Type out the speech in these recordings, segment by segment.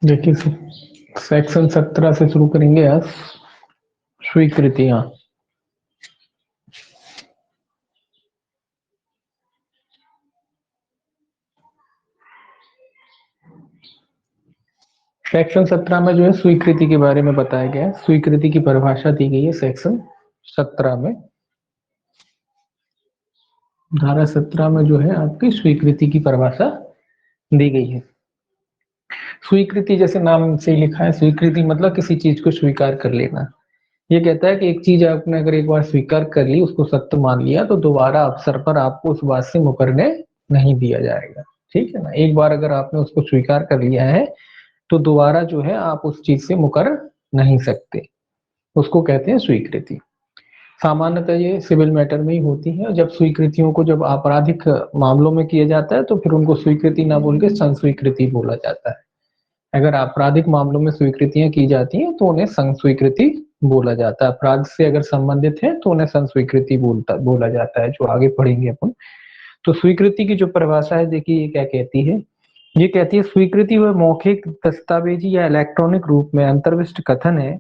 देखिए, सेक्शन 17 से शुरू करेंगे आज स्वीकृतियां। सेक्शन 17 में जो है स्वीकृति के बारे में बताया गया है। स्वीकृति की परिभाषा दी गई है सेक्शन 17 में। धारा 17 में जो है आपकी स्वीकृति की परिभाषा दी गई है। स्वीकृति जैसे नाम से ही लिखा है, स्वीकृति मतलब किसी चीज को स्वीकार कर लेना। ये कहता है कि एक चीज आपने अगर एक बार स्वीकार कर ली, उसको सत्य मान लिया, तो दोबारा अवसर पर आपको उस बात से मुकरने नहीं दिया जाएगा। ठीक है ना। एक बार अगर आपने उसको स्वीकार कर लिया है तो दोबारा जो है आप उस चीज से मुकर नहीं सकते। उसको कहते हैं स्वीकृति। सामान्यतः ये सिविल मैटर में ही होती है। जब स्वीकृतियों को जब आपराधिक मामलों में किया जाता है तो फिर उनको स्वीकृति ना बोल के संस्वीकृति बोला जाता है। अगर आपराधिक मामलों में स्वीकृतियां की जाती हैं तो उन्हें संस्वीकृति बोला जाता है। अपराध से अगर संबंधित है तो उन्हें संस्वीकृति बोला जाता है, जो आगे पढ़ेंगे अपन। तो स्वीकृति की जो परिभाषा है, देखिए ये क्या कहती है। ये कहती है स्वीकृति वह मौखिक, दस्तावेजी या इलेक्ट्रॉनिक रूप में अंतर्विष्ट कथन है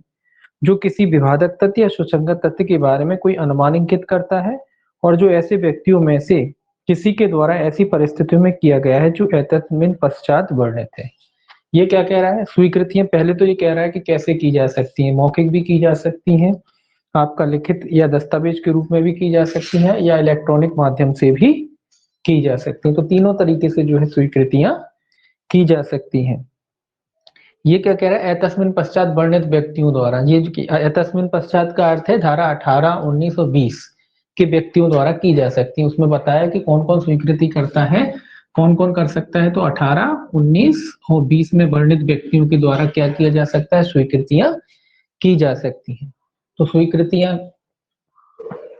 जो किसी विवादक तथ्य या सुसंगत तथ्य के बारे में कोई अनुमान इंगित करता है और जो ऐसे व्यक्तियों में से किसी के द्वारा ऐसी परिस्थितियों में किया गया है जो एतस्मिन पश्चात वर्णित है। ये क्या कह रहा है, स्वीकृतियां पहले तो ये कह रहा है कि कैसे की जा सकती हैं। मौखिक भी की जा सकती हैं, आपका लिखित या दस्तावेज के रूप में भी की जा सकती हैं, या इलेक्ट्रॉनिक माध्यम से भी की जा सकती हैं। तो तीनों तरीके से जो है स्वीकृतियां की जा सकती हैं। ये क्या कह रहा है, एतस्मिन पश्चात वर्णित व्यक्तियों द्वारा। ये जो एतस्मिन पश्चात का अर्थ है धारा 18, 19 और 20 के व्यक्तियों द्वारा की जा सकती है। उसमें बताया कि कौन कौन स्वीकृति करता है, कौन कौन कर सकता है। तो 18, 19 और 20 में वर्णित व्यक्तियों के द्वारा क्या किया जा सकता है, स्वीकृतियां की जा सकती हैं। तो स्वीकृतियां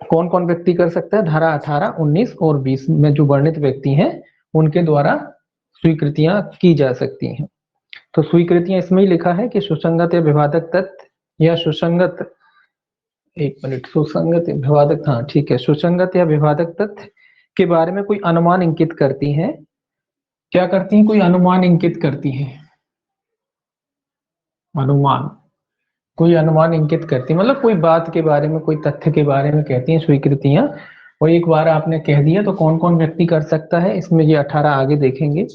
कौन कौन व्यक्ति कर सकता है, धारा 18, 19 और 20 में जो वर्णित व्यक्ति हैं उनके द्वारा स्वीकृतियां की जा सकती हैं। तो स्वीकृतियां इसमें ही लिखा है कि सुसंगत या विवादक तथ्य या सुसंगत, एक मिनट, सुसंगत या विवादक, हाँ ठीक है, सुसंगत या विवादक तथ्य के बारे में कोई अनुमान इंगित करती हैं। क्या करती हैं, कोई अनुमान इंगित करती हैं। अनुमान, कोई अनुमान इंगित करती है मतलब कोई बात के बारे में, कोई तथ्य के बारे में कहती हैं स्वीकृतियां। और एक बार आपने कह दिया तो कौन कौन व्यक्ति कर सकता है, इसमें ये 18 आगे देखेंगे।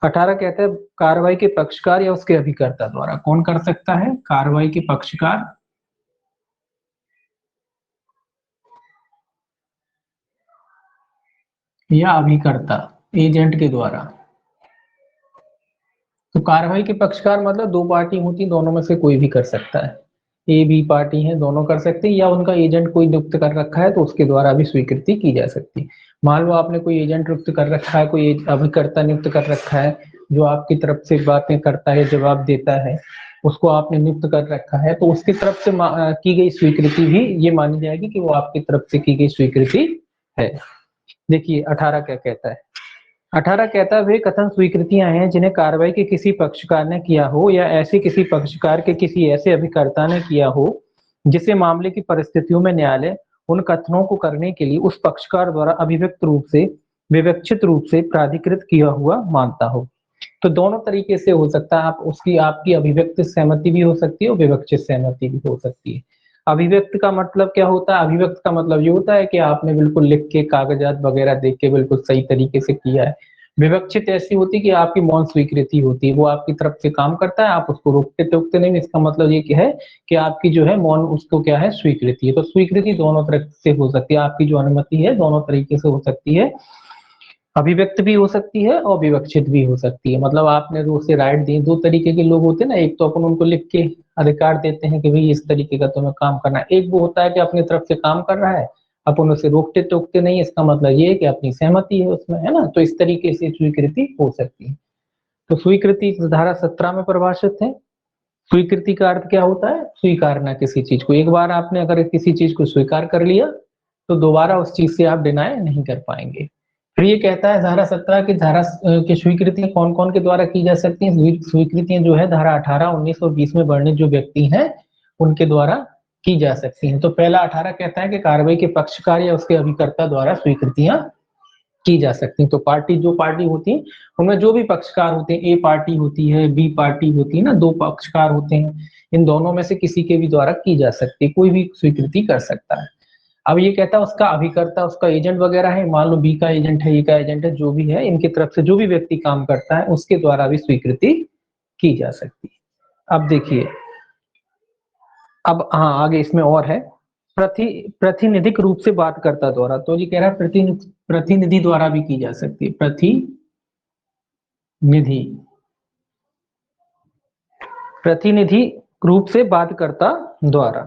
18 कहता है कार्रवाई के पक्षकार या उसके अभिकर्ता द्वारा। कौन कर सकता है, कार्रवाई के पक्षकार या अभिकर्ता, एजेंट के द्वारा। तो कार्रवाई के पक्षकार मतलब दो पार्टी होती, दोनों में से कोई भी कर सकता है। ए बी पार्टी है, दोनों कर सकते हैं, या उनका एजेंट कोई नियुक्त कर रखा है तो उसके द्वारा भी स्वीकृति की जा सकती है। मान लो आपने कोई एजेंट नियुक्त कर रखा है, कोई अभिकर्ता नियुक्त कर रखा है जो आपकी तरफ से बातें करता है, जवाब देता है, उसको आपने नियुक्त कर रखा है, तो उसकी तरफ से की गई स्वीकृति भी ये मानी जाएगी कि वो आपकी तरफ से की गई स्वीकृति है। देखिए 18 क्या कहता है। 18 कहता है वे कथन स्वीकृतियां हैं जिन्हें कार्रवाई के किसी पक्षकार ने किया हो या ऐसे किसी पक्षकार के किसी ऐसे अभिकर्ता ने किया हो जिसे मामले की परिस्थितियों में न्यायालय उन कथनों को करने के लिए उस पक्षकार द्वारा अभिव्यक्त रूप से विवक्षित रूप से प्राधिकृत किया हुआ मानता हो। तो दोनों तरीके से हो सकता है, आप उसकी आपकी अभिव्यक्त सहमति भी हो सकती है और विवक्षित सहमति भी हो सकती है। अभिव्यक्त का मतलब क्या होता है, अभिव्यक्त का मतलब ये होता है कि आपने बिल्कुल लिख के कागजात वगैरह देख के बिल्कुल सही तरीके से किया है। विवक्षित ऐसी होती है कि आपकी मौन स्वीकृति होती है, वो आपकी तरफ से काम करता है, आप उसको रोकते टोकते नहीं। इसका मतलब ये है कि आपकी जो है मौन उसको क्या है, स्वीकृति है। तो स्वीकृति दोनों तरह से हो सकती है, आपकी जो अनुमति है दोनों तरीके से हो सकती है। अभिव्यक्त भी हो सकती है और विवक्षित भी हो सकती है। मतलब आपने जो उसे राइट दी, दो तरीके के लोग होते हैं ना, एक तो अपन उनको लिख के अधिकार देते हैं कि भाई इस तरीके का तुम्हें काम करना है, एक वो होता है कि अपनी तरफ से काम कर रहा है, अपन उसे रोकते टोकते नहीं। इसका मतलब ये है कि अपनी सहमति है उसमें, है ना। तो इस तरीके से स्वीकृति हो सकती है। तो स्वीकृति धारा 17 में परिभाषित है। स्वीकृति का अर्थ क्या होता है, स्वीकारना किसी चीज को। एक बार आपने अगर किसी चीज को स्वीकार कर लिया तो दोबारा उस चीज से आप डिनाय नहीं कर पाएंगे। फिर ये कहता है धारा 17 की धारा की स्वीकृतियां कौन कौन के द्वारा की जा सकती हैं। स्वीकृतियां जो है धारा 18, 19 और 20 में वर्णित जो व्यक्ति हैं उनके द्वारा की जा सकती हैं। तो पहला 18 कहता है कि कार्रवाई के पक्षकार या उसके अभिकर्ता द्वारा स्वीकृतियां की जा सकती है। तो पार्टी जो पार्टी होती है उनमें जो भी पक्षकार होते हैं, ए पार्टी होती है, बी पार्टी होती है ना, दो पक्षकार होते हैं, इन दोनों में से किसी के भी द्वारा की जा सकती है, कोई भी स्वीकृति कर सकता है। अब ये कहता है उसका अभिकर्ता, उसका एजेंट वगैरह है, मान लो बी का एजेंट है, ए का एजेंट है, जो भी है, इनकी तरफ से जो भी व्यक्ति काम करता है उसके द्वारा भी स्वीकृति की जा सकती है। अब देखिए, अब हाँ आगे इसमें और है, प्रतिनिधिक रूप से बात करता द्वारा, तो ये कह रहा है प्रतिनिधि द्वारा भी की जा सकती है, प्रतिनिधि रूप से बात करता द्वारा,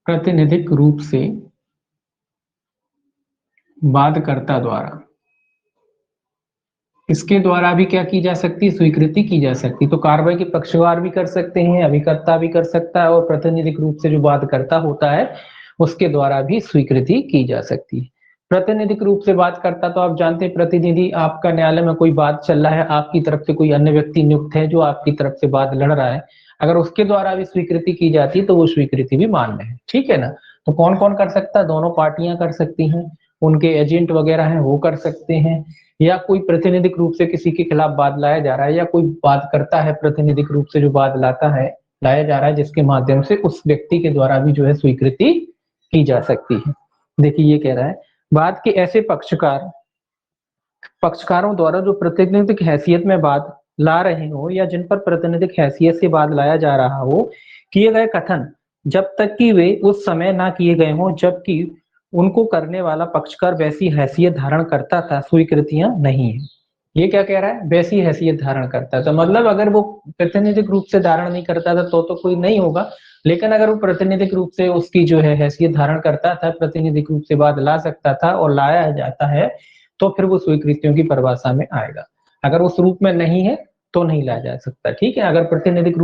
प्रतिनिधिक रूप से बात करता द्वारा, इसके द्वारा भी क्या की जा सकती है, स्वीकृति की जा सकती। तो कार्रवाई के पक्षकार भी कर सकते हैं, अभिकर्ता भी कर सकता है, और प्रतिनिधिक रूप से जो बात करता होता है उसके द्वारा भी स्वीकृति की जा सकती है। प्रतिनिधिक रूप से बात करता, तो आप जानते हैं प्रतिनिधि, आपका न्यायालय में कोई बात चल रहा है, आपकी तरफ से कोई अन्य व्यक्ति नियुक्त है जो आपकी तरफ से बात लड़ रहा है, अगर उसके द्वारा भी स्वीकृति की जाती है तो वो स्वीकृति भी मान्य है, ठीक है ना। तो कौन कौन कर सकता है, दोनों पार्टियां कर सकती हैं, उनके एजेंट वगैरह हैं वो कर सकते हैं, या कोई प्रतिनिधिक रूप से किसी के खिलाफ बात लाया जा रहा है, या कोई बात करता है प्रतिनिधिक रूप से जो बात लाया जा रहा है, जिसके माध्यम से उस व्यक्ति के द्वारा भी जो है स्वीकृति की जा सकती है। देखिए ये कह रहा है, बात के ऐसे पक्षकारों द्वारा जो प्रतिनिधिक हैसियत में बात ला रहे हो, या जिन पर प्रतिनिधिक हैसियत से बात लाया जा रहा हो, किए गए कथन जब तक कि वे उस समय ना किए गए हों जबकि उनको करने वाला पक्षकार वैसी हैसियत धारण करता था, स्वीकृतियां नहीं है। ये क्या कह रहा है, वैसी हैसियत धारण करता था, मतलब अगर वो प्रतिनिधिक रूप से धारण नहीं करता था तो कोई नहीं होगा, लेकिन अगर वो प्रतिनिधिक रूप से उसकी जो है हैसियत धारण करता था, प्रतिनिधिक रूप से बात ला सकता था और लाया जाता है, तो फिर वो स्वीकृतियों की परिभाषा में आएगा। अगर उस रूप में नहीं है तो नहीं लाया जा सकता, ठीक है। अगर प्रतिनिधिक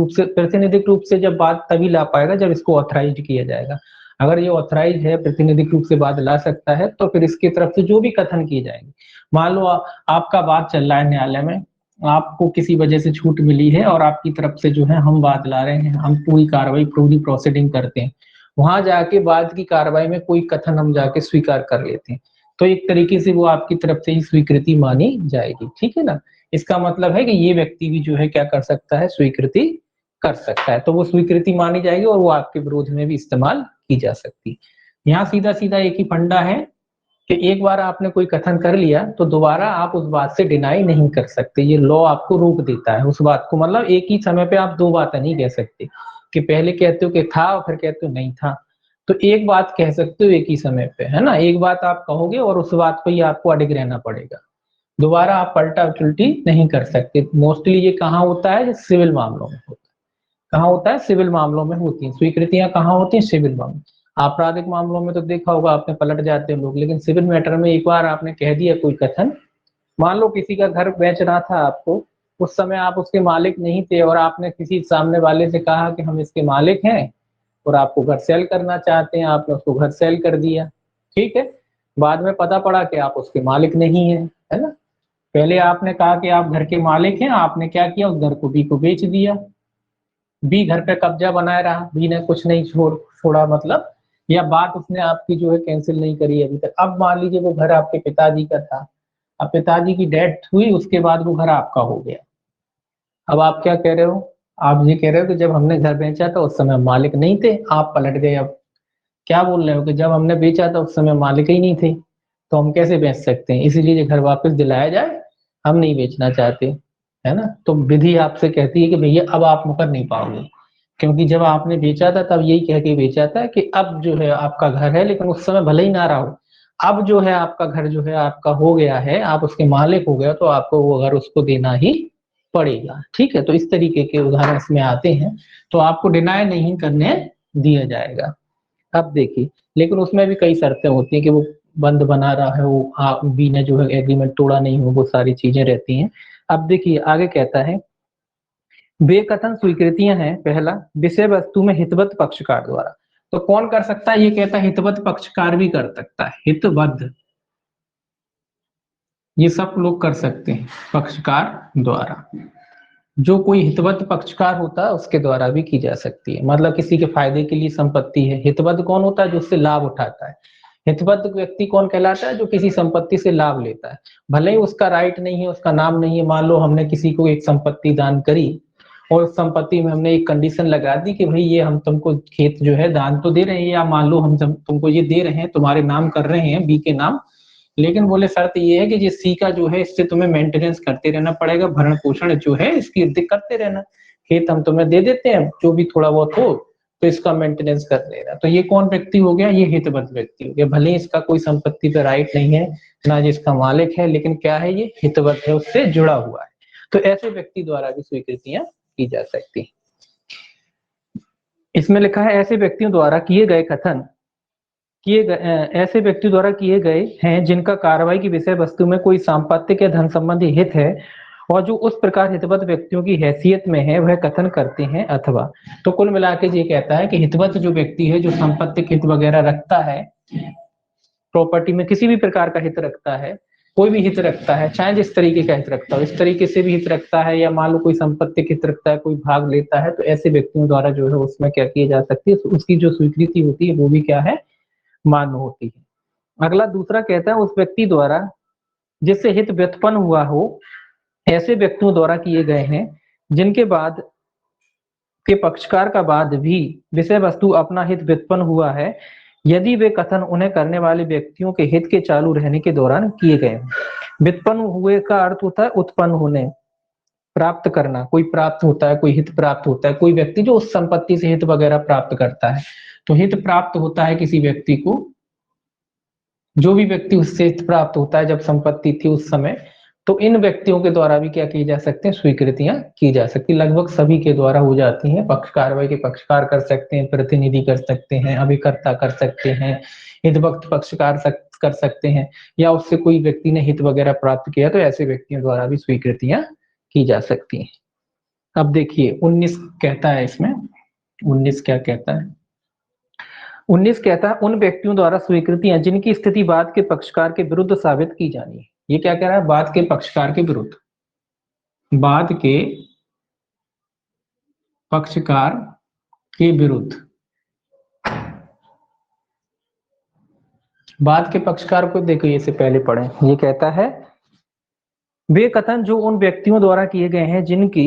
रूप से जब बात तभी ला पाएगा जब इसको ऑथराइज किया जाएगा। अगर ये ऑथराइज है, प्रतिनिधिक रूप से बात ला सकता है, तो फिर इसकी तरफ से जो भी कथन किए जाएंगे, मान लो आपका बात चल रहा है न्यायालय में, आपको किसी वजह से छूट मिली है और आपकी तरफ से जो है हम बात ला रहे हैं, हम पूरी कार्रवाई पूरी प्रोसीडिंग करते हैं, वहां जाके बाद की कार्रवाई में कोई कथन हम जाके स्वीकार कर लेते हैं, तो एक तरीके से वो आपकी तरफ से ही स्वीकृति मानी जाएगी, ठीक है ना। इसका मतलब है कि ये व्यक्ति भी जो है क्या कर सकता है, स्वीकृति कर सकता है, तो वो स्वीकृति मानी जाएगी और वो आपके विरोध में भी इस्तेमाल की जा सकती है। यहाँ सीधा सीधा एक ही फंडा है कि एक बार आपने कोई कथन कर लिया तो दोबारा आप उस बात से डिनाई नहीं कर सकते, ये लॉ आपको रोक देता है उस बात को, मतलब एक ही समय पे आप दो बातें नहीं कह सकते कि पहले कहते हो कि था और फिर कहते हो नहीं था, तो एक बात कह सकते हो एक ही समय पे, है ना, एक बात आप कहोगे और उस बात पे ही आपको अडिग रहना पड़ेगा, दोबारा आप पलटा उल्टी नहीं कर सकते। मोस्टली ये कहाँ होता है, सिविल मामलों में होता है। कहाँ होता है, सिविल मामलों में होती है स्वीकृतियां, कहाँ होती है, सिविल मामलों। आपराधिक मामलों में तो देखा होगा आपने, पलट जाते हैं लोग, लेकिन सिविल मैटर में एक बार आपने कह दिया कोई कथन, मान लो किसी का घर बेच रहा था आपको, उस समय आप उसके मालिक नहीं थे और आपने किसी सामने वाले से कहा कि हम इसके मालिक हैं और आपको घर सेल करना चाहते हैं, आपने उसको घर सेल कर दिया, ठीक है। बाद में पता पड़ा कि आप उसके मालिक नहीं है ना। पहले आपने कहा कि आप घर के मालिक हैं, आपने क्या किया, उस घर को बी को बेच दिया, बी घर पे कब्जा बनाए रहा, बी ने कुछ नहीं छोड़ा मतलब, या बात उसने आपकी जो है कैंसिल नहीं करी अभी तक। अब मान लीजिए वो घर आपके पिताजी का था, अब पिताजी की डेथ हुई, उसके बाद वो घर आपका हो गया। अब आप क्या कह रहे हो, आप ये कह रहे हो कि जब हमने घर बेचा था उस समय मालिक नहीं थे, आप पलट गए। अब क्या बोल रहे हो कि जब हमने बेचा था उस समय मालिक ही नहीं थे, तो हम कैसे बेच सकते हैं, इसीलिए घर वापस दिलाया जाए, हम नहीं बेचना चाहते, है ना। तो विधि आपसे कहती है कि भैया अब आप मुकर नहीं पाओगे, क्योंकि जब आपने बेचा था तब यही कह के बेचा था कि अब जो है आपका घर है, लेकिन उस समय भले ही ना रहा हो, अब जो है आपका घर जो है आपका हो गया है, आप उसके मालिक हो गए, तो आपको वो घर उसको देना ही पड़ेगा, ठीक है। तो इस तरीके के उदाहरण इसमें आते हैं, तो आपको डिनाई नहीं करने दिया जाएगा। अब देखिए, लेकिन उसमें भी कई शर्तें होती हैं कि वो बंद बना रहा है, वो बी ने जो है एग्रीमेंट तोड़ा नहीं हो, वो सारी चीजें रहती हैं। अब देखिए आगे कहता है, बेकथन स्वीकृतियां हैं, पहला विषय वस्तु में हितवत पक्षकार द्वारा, तो कौन कर सकता है, ये कहता है हितवत पक्षकार भी कर सकता है, हितबद्ध, ये सब लोग कर सकते हैं पक्षकार द्वारा, जो कोई हितबद्ध पक्षकार होता है उसके द्वारा भी की जा सकती है, मतलब किसी के फायदे के लिए संपत्ति है, हितबद्ध कौन होता है, जो उससे लाभ उठाता है, हितबद्ध व्यक्ति कौन कहलाता है? जो किसी संपत्ति से लाभ लेता है, भले ही उसका राइट नहीं है, उसका नाम नहीं है। मान लो हमने किसी को एक संपत्ति दान करी और उस संपत्ति में हमने एक कंडीशन लगा दी कि भाई ये हम तुमको खेत जो है दान तो दे रहे हैं, या मान लो हम तुमको ये दे रहे हैं, तुम्हारे नाम कर रहे हैं बी के नाम, लेकिन बोले शर्त ये है कि ये सी का जो है इससे तुम्हें मेंटेनेंस करते रहना पड़ेगा, भरण पोषण जो है इसकी करते रहना। खेत हम तुम्हें दे देते हैं, जो भी थोड़ा बहुत हो तो इसका मेंटेनेंस कर लेना। तो ये कौन व्यक्ति हो गया? ये हितबद्ध व्यक्ति हो गया। भले इसका कोई संपत्ति पे राइट नहीं है, ना जिसका मालिक है, लेकिन क्या है? ये हितबद्ध है, उससे जुड़ा हुआ है। तो ऐसे व्यक्ति द्वारा भी स्वीकृतियां की जा सकती हैं। इसमें लिखा है ऐसे व्यक्तियों द्वारा किए गए कथन ऐसे व्यक्ति द्वारा किए गए हैं जिनका कार्रवाई की विषय वस्तु में कोई सांपत्तिक या धन संबंधी हित है और जो उस प्रकार हितबद्ध व्यक्तियों की हैसियत में है वह कथन करते हैं अथवा। तो कुल मिलाकर ये कहता है कि हितबद्ध जो व्यक्ति है, जो संपत्तिक हित वगैरह रखता है, प्रॉपर्टी में किसी भी प्रकार का हित रखता है, कोई भी हित रखता है, चाहे जिस तरीके का हित रखता हो, इस तरीके से भी हित रखता है, या मान लो कोई संपत्ति हित रखता है, कोई भाग लेता है, तो ऐसे व्यक्तियों द्वारा जो है उसमें क्या किया जा सकती है? उसकी जो स्वीकृति होती है वो भी क्या है? मान्य होती है। अगला दूसरा कहता है उस व्यक्ति द्वारा जिससे हित व्युत्पन्न हुआ हो, ऐसे व्यक्तियों द्वारा किए गए हैं जिनके बाद के पक्षकार का बाद भी विषय वस्तु अपना हित व्युत्पन्न हुआ है, यदि वे कथन उन्हें करने वाले व्यक्तियों के हित के चालू रहने के दौरान किए गए। व्युत्पन्न हुए का अर्थ होता है उत्पन्न होने, प्राप्त करना, कोई प्राप्त होता है, कोई हित प्राप्त होता है, कोई व्यक्ति जो उस संपत्ति से हित वगैरह प्राप्त करता है। तो हित प्राप्त होता है किसी व्यक्ति को, जो भी व्यक्ति उससे हित प्राप्त होता है जब संपत्ति थी उस समय, तो इन व्यक्तियों के द्वारा भी क्या किए जा सकते हैं? स्वीकृतियां की जा सकती, लगभग सभी के द्वारा हो जाती हैं। पक्ष कार्रवाई के पक्षकार कर सकते हैं, प्रतिनिधि कर सकते हैं, अभिकर्ता कर सकते हैं, हितभक्त पक्षकार कर सकते हैं, या उससे कोई व्यक्ति ने हित वगैरह प्राप्त किया तो ऐसे व्यक्तियों द्वारा भी स्वीकृतियां की जा सकती हैं। अब देखिए 19 कहता है इसमें, 19 क्या कहता है? 19 कहता है उन व्यक्तियों द्वारा स्वीकृतियां जिनकी स्थिति बाद के पक्षकार के विरुद्ध साबित की जानी है। ये क्या कह रहा है? बाद के पक्षकार के विरुद्ध, बाद के पक्षकार के विरुद्ध। बाद के पक्षकार को देखो, ये से पहले पढ़े। ये कहता है वे कथन जो उन व्यक्तियों द्वारा किए गए हैं जिनकी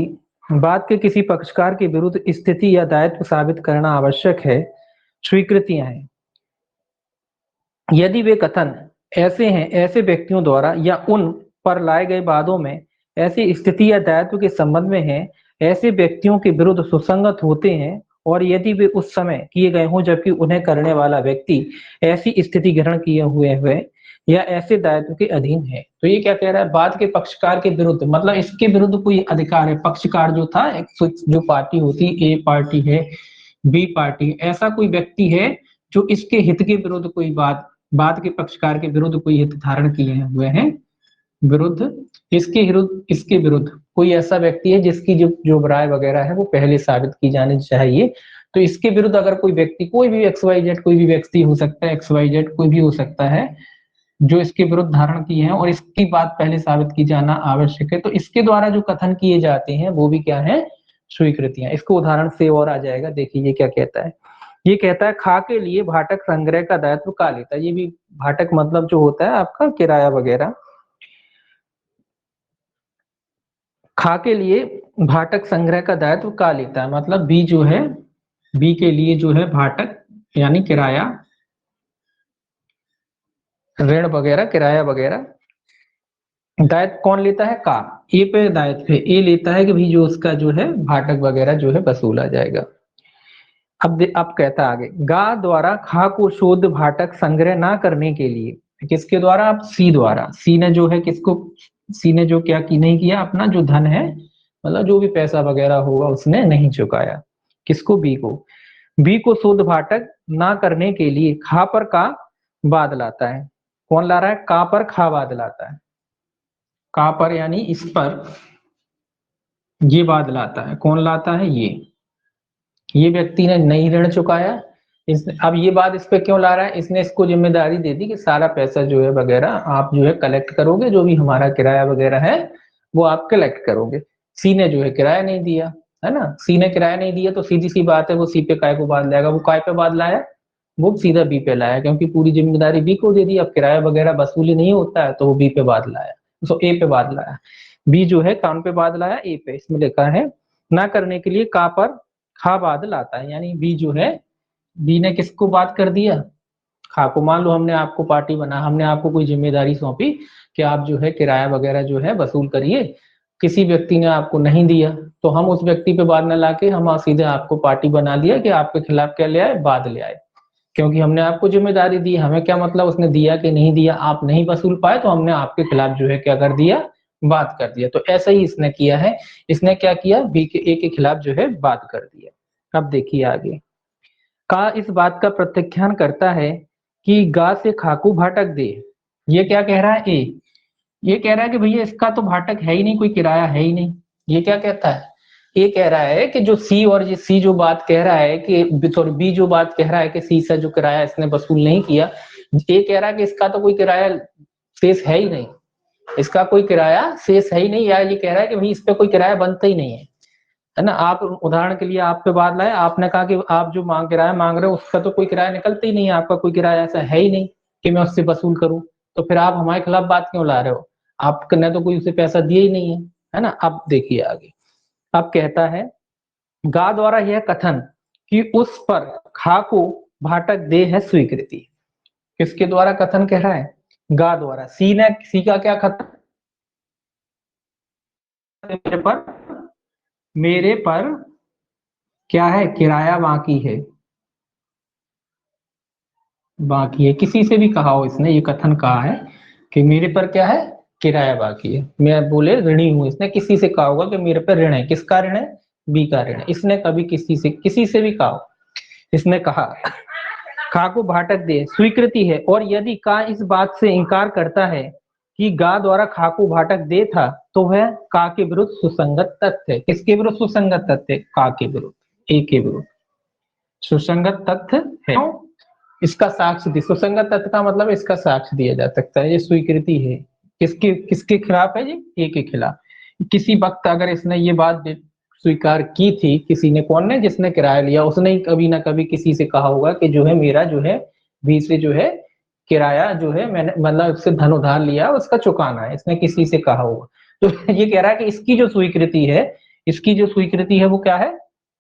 बाद के किसी पक्षकार के विरुद्ध स्थिति या दायित्व साबित करना आवश्यक है, स्वीकृतियां हैं। यदि वे कथन ऐसे हैं, ऐसे व्यक्तियों द्वारा या उन पर लाए गए वादों में ऐसी स्थिति या दायित्व के संबंध में हैं, ऐसे व्यक्तियों के विरुद्ध सुसंगत होते हैं, और यदि वे उस समय किए गए हों जबकि उन्हें करने वाला व्यक्ति ऐसी स्थिति ग्रहण किए हुए या ऐसे दायित्व के अधीन है। तो ये क्या कह रहा है? बाद के पक्षकार के विरुद्ध, मतलब इसके विरुद्ध कोई अधिकार है। पक्षकार जो था, जो पार्टी होती, ए पार्टी है, बी पार्टी, ऐसा कोई व्यक्ति है जो इसके हित के विरुद्ध कोई बात, बाद के पक्षकार के विरुद्ध कोई हित धारण किए हुए हैं, विरुद्ध इसके विरुद्ध कोई ऐसा व्यक्ति है जिसकी जो राय वगैरह है वो पहले साबित की जानी चाहिए। तो इसके विरुद्ध अगर कोई व्यक्ति, कोई भी XYZ, कोई भी व्यक्ति हो सकता है, XYZ कोई भी हो सकता है, जो इसके विरुद्ध धारण किए हैं और इसकी बात पहले साबित की जाना आवश्यक है, तो इसके द्वारा जो कथन किए जाते हैं वो भी क्या है? स्वीकृतियां। इसको उदाहरण से और आ जाएगा, देखिए ये क्या कहता है। ये कहता है खा के लिए भाटक संग्रह का दायित्व का लेता है। ये भी भाटक मतलब जो होता है आपका किराया वगैरह, खा के लिए भाटक संग्रह का दायित्व का लेता है, मतलब बी जो है, बी के लिए जो है भाटक यानी किराया, ऋण वगैरह, किराया वगैरह दायित्व कौन लेता है? का। ए पे दायित्व है, ए लेता है कि भाई जो उसका जो है भाटक वगैरह जो है वसूला जाएगा। अब कहता आगे, गा द्वारा खा को शुद्ध भाटक संग्रह ना करने के लिए, किसके द्वारा? आप सी द्वारा। सी ने जो है किसको, सी ने जो क्या की नहीं किया, अपना जो धन है, मतलब जो भी पैसा वगैरह होगा उसने नहीं चुकाया। किसको? बी को। बी को शुद्ध भाटक ना करने के लिए खा पर का बाद लाता है। कौन ला रहा है? का पर खा बाद लाता है। का पर यानी इस पर ये बाद लाता है। कौन लाता है? ये व्यक्ति ने नहीं ऋण चुकाया। अब ये बात इस पे क्यों ला रहा है? इसने इसको जिम्मेदारी दे दी कि सारा पैसा जो है वगैरह आप जो है कलेक्ट करोगे, जो भी हमारा किराया वगैरह है वो आप कलेक्ट करोगे। सी ने जो है किराया नहीं दिया, है ना? सी ने किराया नहीं दिया तो सीधी सी बात है वो सी पे काय को बांध लाएगा। वो काय पे बांध लाया? वो सीधा बी पे लाया, क्योंकि पूरी जिम्मेदारी बी को दे दी, अब किराया वगैरह वसूली नहीं होता है तो वो बी पे बाद लाया, तो ए पे बाद लाया। बी जो है कौन पे बाद लाया, ए पे। इसमें लिखा है ना करने के लिए का पर खा बाद लाता है, यानी बी जो है, बी ने किसको बात कर दिया, खा को। मान लो हमने आपको पार्टी बना, हमने आपको कोई जिम्मेदारी सौंपी कि आप जो है किराया वगैरह जो है वसूल करिए, किसी व्यक्ति ने आपको नहीं दिया, तो हम उस व्यक्ति पे बाद न लाके हम सीधे आपको पार्टी बना लिया कि आपके खिलाफ क्या ले आए, बाद ले आए, क्योंकि हमने आपको जिम्मेदारी दी। हमें क्या मतलब उसने दिया कि नहीं दिया, आप नहीं वसूल पाए तो हमने आपके खिलाफ जो है क्या कर दिया, बात कर दिया। तो ऐसा ही इसने किया है, इसने क्या किया, बी के ए के खिलाफ जो है बात कर दिया। अब देखिए आगे, का इस बात का प्रत्याख्यान करता है कि गा से खाकू भाटक दे। ये क्या कह रहा है, ए ये कह रहा है कि भैया इसका तो भाटक है ही नहीं, कोई किराया है ही नहीं। ये क्या कहता है, ये कह रहा है कि जो सी, और ये सी जो बात कह रहा है कि सॉरी बी जो बात कह रहा है कि सी से जो किराया इसने वसूल नहीं किया, ये कह रहा है कि इसका तो कोई किराया शेष है ही नहीं, इसका कोई किराया शेष है ही नहीं, या ये कह रहा है कि भाई इस पे कोई किराया बनता ही नहीं है ना। आप उदाहरण के लिए आप पे बात लाए, आपने कहा कि आप जो किराया मांग रहे हो उसका तो कोई किराया निकलता ही नहीं है, आपका कोई किराया ऐसा है ही नहीं कि मैं उससे वसूल करूं, तो फिर आप हमारे खिलाफ बात क्यों ला रहे हो, आपने तो कोई उसे पैसा दिया ही नहीं है ना। अब देखिए आगे, अब कहता है गा द्वारा यह कथन कि उस पर खा को भाटक दे है स्वीकृति। किसके द्वारा कथन कह रहा है, गा द्वारा। सी ने, सी का क्या कथन, मेरे पर क्या है, किराया बाकी है, बाकी है। किसी से भी कहा हो इसने, ये कथन कहा है कि मेरे पर क्या है, किराया बाकी है, मैं बोले ऋणी हूं। इसने किसी से कहा होगा कि मेरे पर ऋण है, किसका ऋण है, बी का ऋण है। इसने कभी किसी से भी कहा हो, इसने कहा का को भाटक दे स्वीकृति है, और यदि का इस बात से इंकार करता है कि गा द्वारा खा को भाटक दे था, तो वह का के विरुद्ध सुसंगत तथ्य है। किसके विरुद्ध सुसंगत तथ्य, का के विरुद्ध, ए के विरुद्ध सुसंगत तथ्य है। इसका साक्ष्य दी, सुसंगत तथ्य का मतलब इसका साक्ष्य दिया जा सकता है, ये स्वीकृति है। किसके किसके खिलाफ है, ये ए के खिलाफ। किसी वक्त अगर इसने ये बात स्वीकार की थी, किसी ने, कौन ने, जिसने किराया लिया, उसने ही कभी ना कभी किसी से कहा होगा कि जो है मेरा जो है बी से जो है किराया जो है मैंने मतलब उससे धन उधार लिया उसका चुकाना है, इसने किसी से कहा होगा। तो ये कह रहा है कि इसकी जो स्वीकृति है, इसकी जो स्वीकृति है वो क्या है,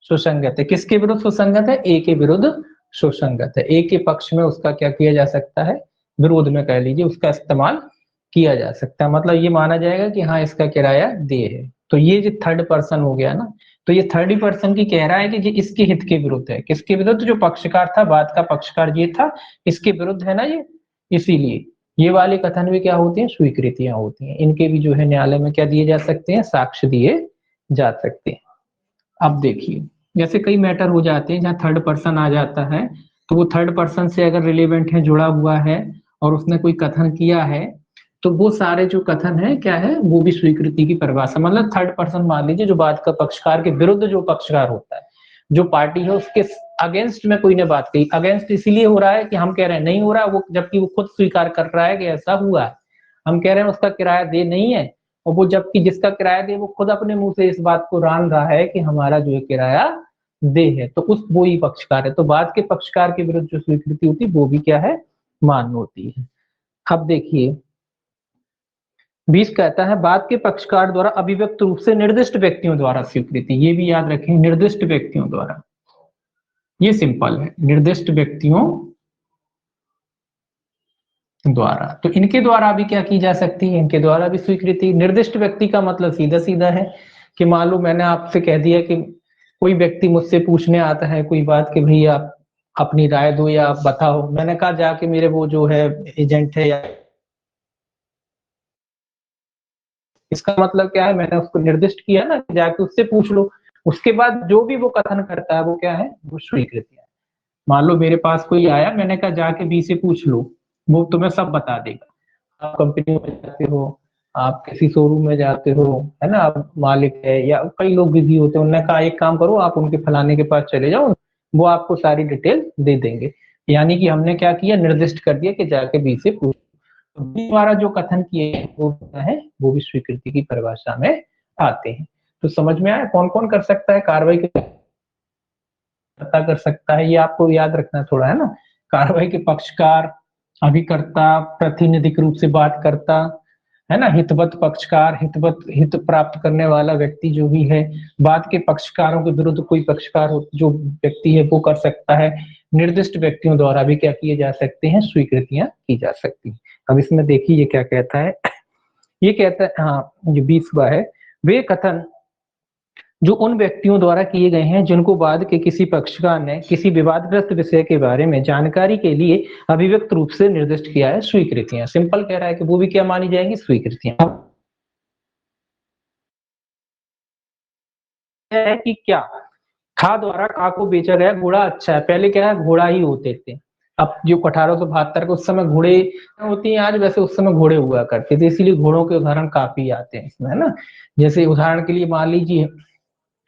सुसंगत है। किसके विरुद्ध सुसंगत है, ए के विरुद्ध सुसंगत है। ए के पक्ष में उसका क्या किया जा सकता है, विरोध में कह लीजिए उसका इस्तेमाल किया जा सकता है, मतलब ये माना जाएगा कि हाँ इसका किराया दे है। तो ये जो थर्ड पर्सन हो गया ना, तो ये थर्ड पर्सन की कह रहा है कि ये इसके हित के विरुद्ध है। किसके विरुद्ध, जो पक्षकार था, बात का पक्षकार ये था, इसके विरुद्ध है ना ये, इसीलिए ये वाले कथन भी क्या होते हैं, स्वीकृतियां होती हैं। इनके भी जो है न्यायालय में क्या दिए जा सकते हैं, साक्ष्य दिए जा सकते हैं। अब देखिए, जैसे कई मैटर हो जाते हैं जहाँ थर्ड पर्सन आ जाता है, तो वो थर्ड पर्सन से अगर रिलेवेंट है, जुड़ा हुआ है, और उसने कोई कथन किया है, तो वो सारे जो कथन है क्या है, वो भी स्वीकृति की परिभाषा। मतलब थर्ड पर्सन मान लीजिए, जो बात का पक्षकार के विरुद्ध जो पक्षकार होता है, जो पार्टी है उसके अगेंस्ट में कोई ने बात कही, अगेंस्ट इसीलिए हो रहा है कि हम कह रहे हैं नहीं हो रहा, वो जबकि वो खुद स्वीकार कर रहा है कि ऐसा हुआ है, हम कह रहे हैं उसका किराया दे नहीं है, और वो जबकि जिसका किराया दे वो खुद अपने मुंह से इस बात को रान रहा है कि हमारा जो है किराया दे है, तो उस वो ही पक्षकार है। तो बात के पक्षकार के विरुद्ध जो स्वीकृति होती है वो भी क्या है, मान्य होती है। अब देखिए 20 कहता है बात के पक्षकार द्वारा अभिव्यक्त रूप से निर्दिष्ट व्यक्तियों द्वारा स्वीकृति। ये भी याद रखें, निर्दिष्ट व्यक्तियों द्वारा, ये सिंपल है, निर्दिष्ट व्यक्तियों द्वारा। तो इनके द्वारा भी क्या की जा सकती है, इनके द्वारा भी स्वीकृति। निर्दिष्ट व्यक्ति का मतलब सीधा सीधा है कि मान लो मैंने आपसे कह दिया कि कोई व्यक्ति मुझसे पूछने आता है कोई बात कि भैया आप अपनी राय दो या आप बताओ, मैंने कहा जाके मेरे वो जो है एजेंट है, या इसका मतलब क्या है, मैंने उसको निर्दिष्ट किया ना, जाके उससे पूछ लो। उसके बाद जो भी वो कथन करता है वो क्या है, वो स्वीकृति है। मान लो मेरे पास कोई आया, मैंने कहा जाके बी से पूछ लो, वो तुम्हें सब बता देगा। आप कंपनी में जाते हो, आप किसी शोरूम में जाते हो, है ना, आप मालिक है या कई लोग बिजी होते हैं, उन्होंने कहा एक काम करो आप उनके फलाने के पास चले जाओ, वो आपको सारी डिटेल दे देंगे। यानी कि हमने क्या किया, निर्दिष्ट कर दिया कि जाके बी से पूछ। तो बी द्वारा जो कथन किए वो है, वो भी स्वीकृति की परिभाषा में आते हैं। तो समझ में आया कौन कौन कर सकता है कार्रवाई, कर सकता है, ये आपको याद रखना थोड़ा, है ना। कार्रवाई के पक्षकार, अभिकर्ता, प्रतिनिधिक रूप से बात करता, है ना, हितवत पक्षकार, हित प्राप्त करने वाला व्यक्ति जो भी है, बाद के पक्षकारों के विरुद्ध कोई पक्षकार हो जो व्यक्ति है वो कर सकता है। निर्दिष्ट व्यक्तियों द्वारा भी क्या किए जा सकते हैं, स्वीकृतियां की जा सकती हैं। अब इसमें देखिए ये क्या कहता है, ये कहता है, हाँ जो 20वां है, वे कथन जो उन व्यक्तियों द्वारा किए गए हैं जिनको बाद के किसी पक्षकार ने किसी विवादग्रस्त विषय के बारे में जानकारी के लिए अभिव्यक्त रूप से निर्दिष्ट किया है, स्वीकृतियां। सिंपल कह रहा है कि वो भी क्या मानी जाएंगी, स्वीकृतियां। है कि क्या खा द्वारा का को बेचा गया घोड़ा अच्छा है। पहले क्या है, घोड़ा ही होते थे। अब जो 1872 के उस समय घोड़े होती हैं, आज वैसे उस समय घोड़े हुआ करते थे, इसीलिए घोड़ों के उदाहरण काफी आते हैं इसमें, है ना। जैसे उदाहरण के लिए मान लीजिए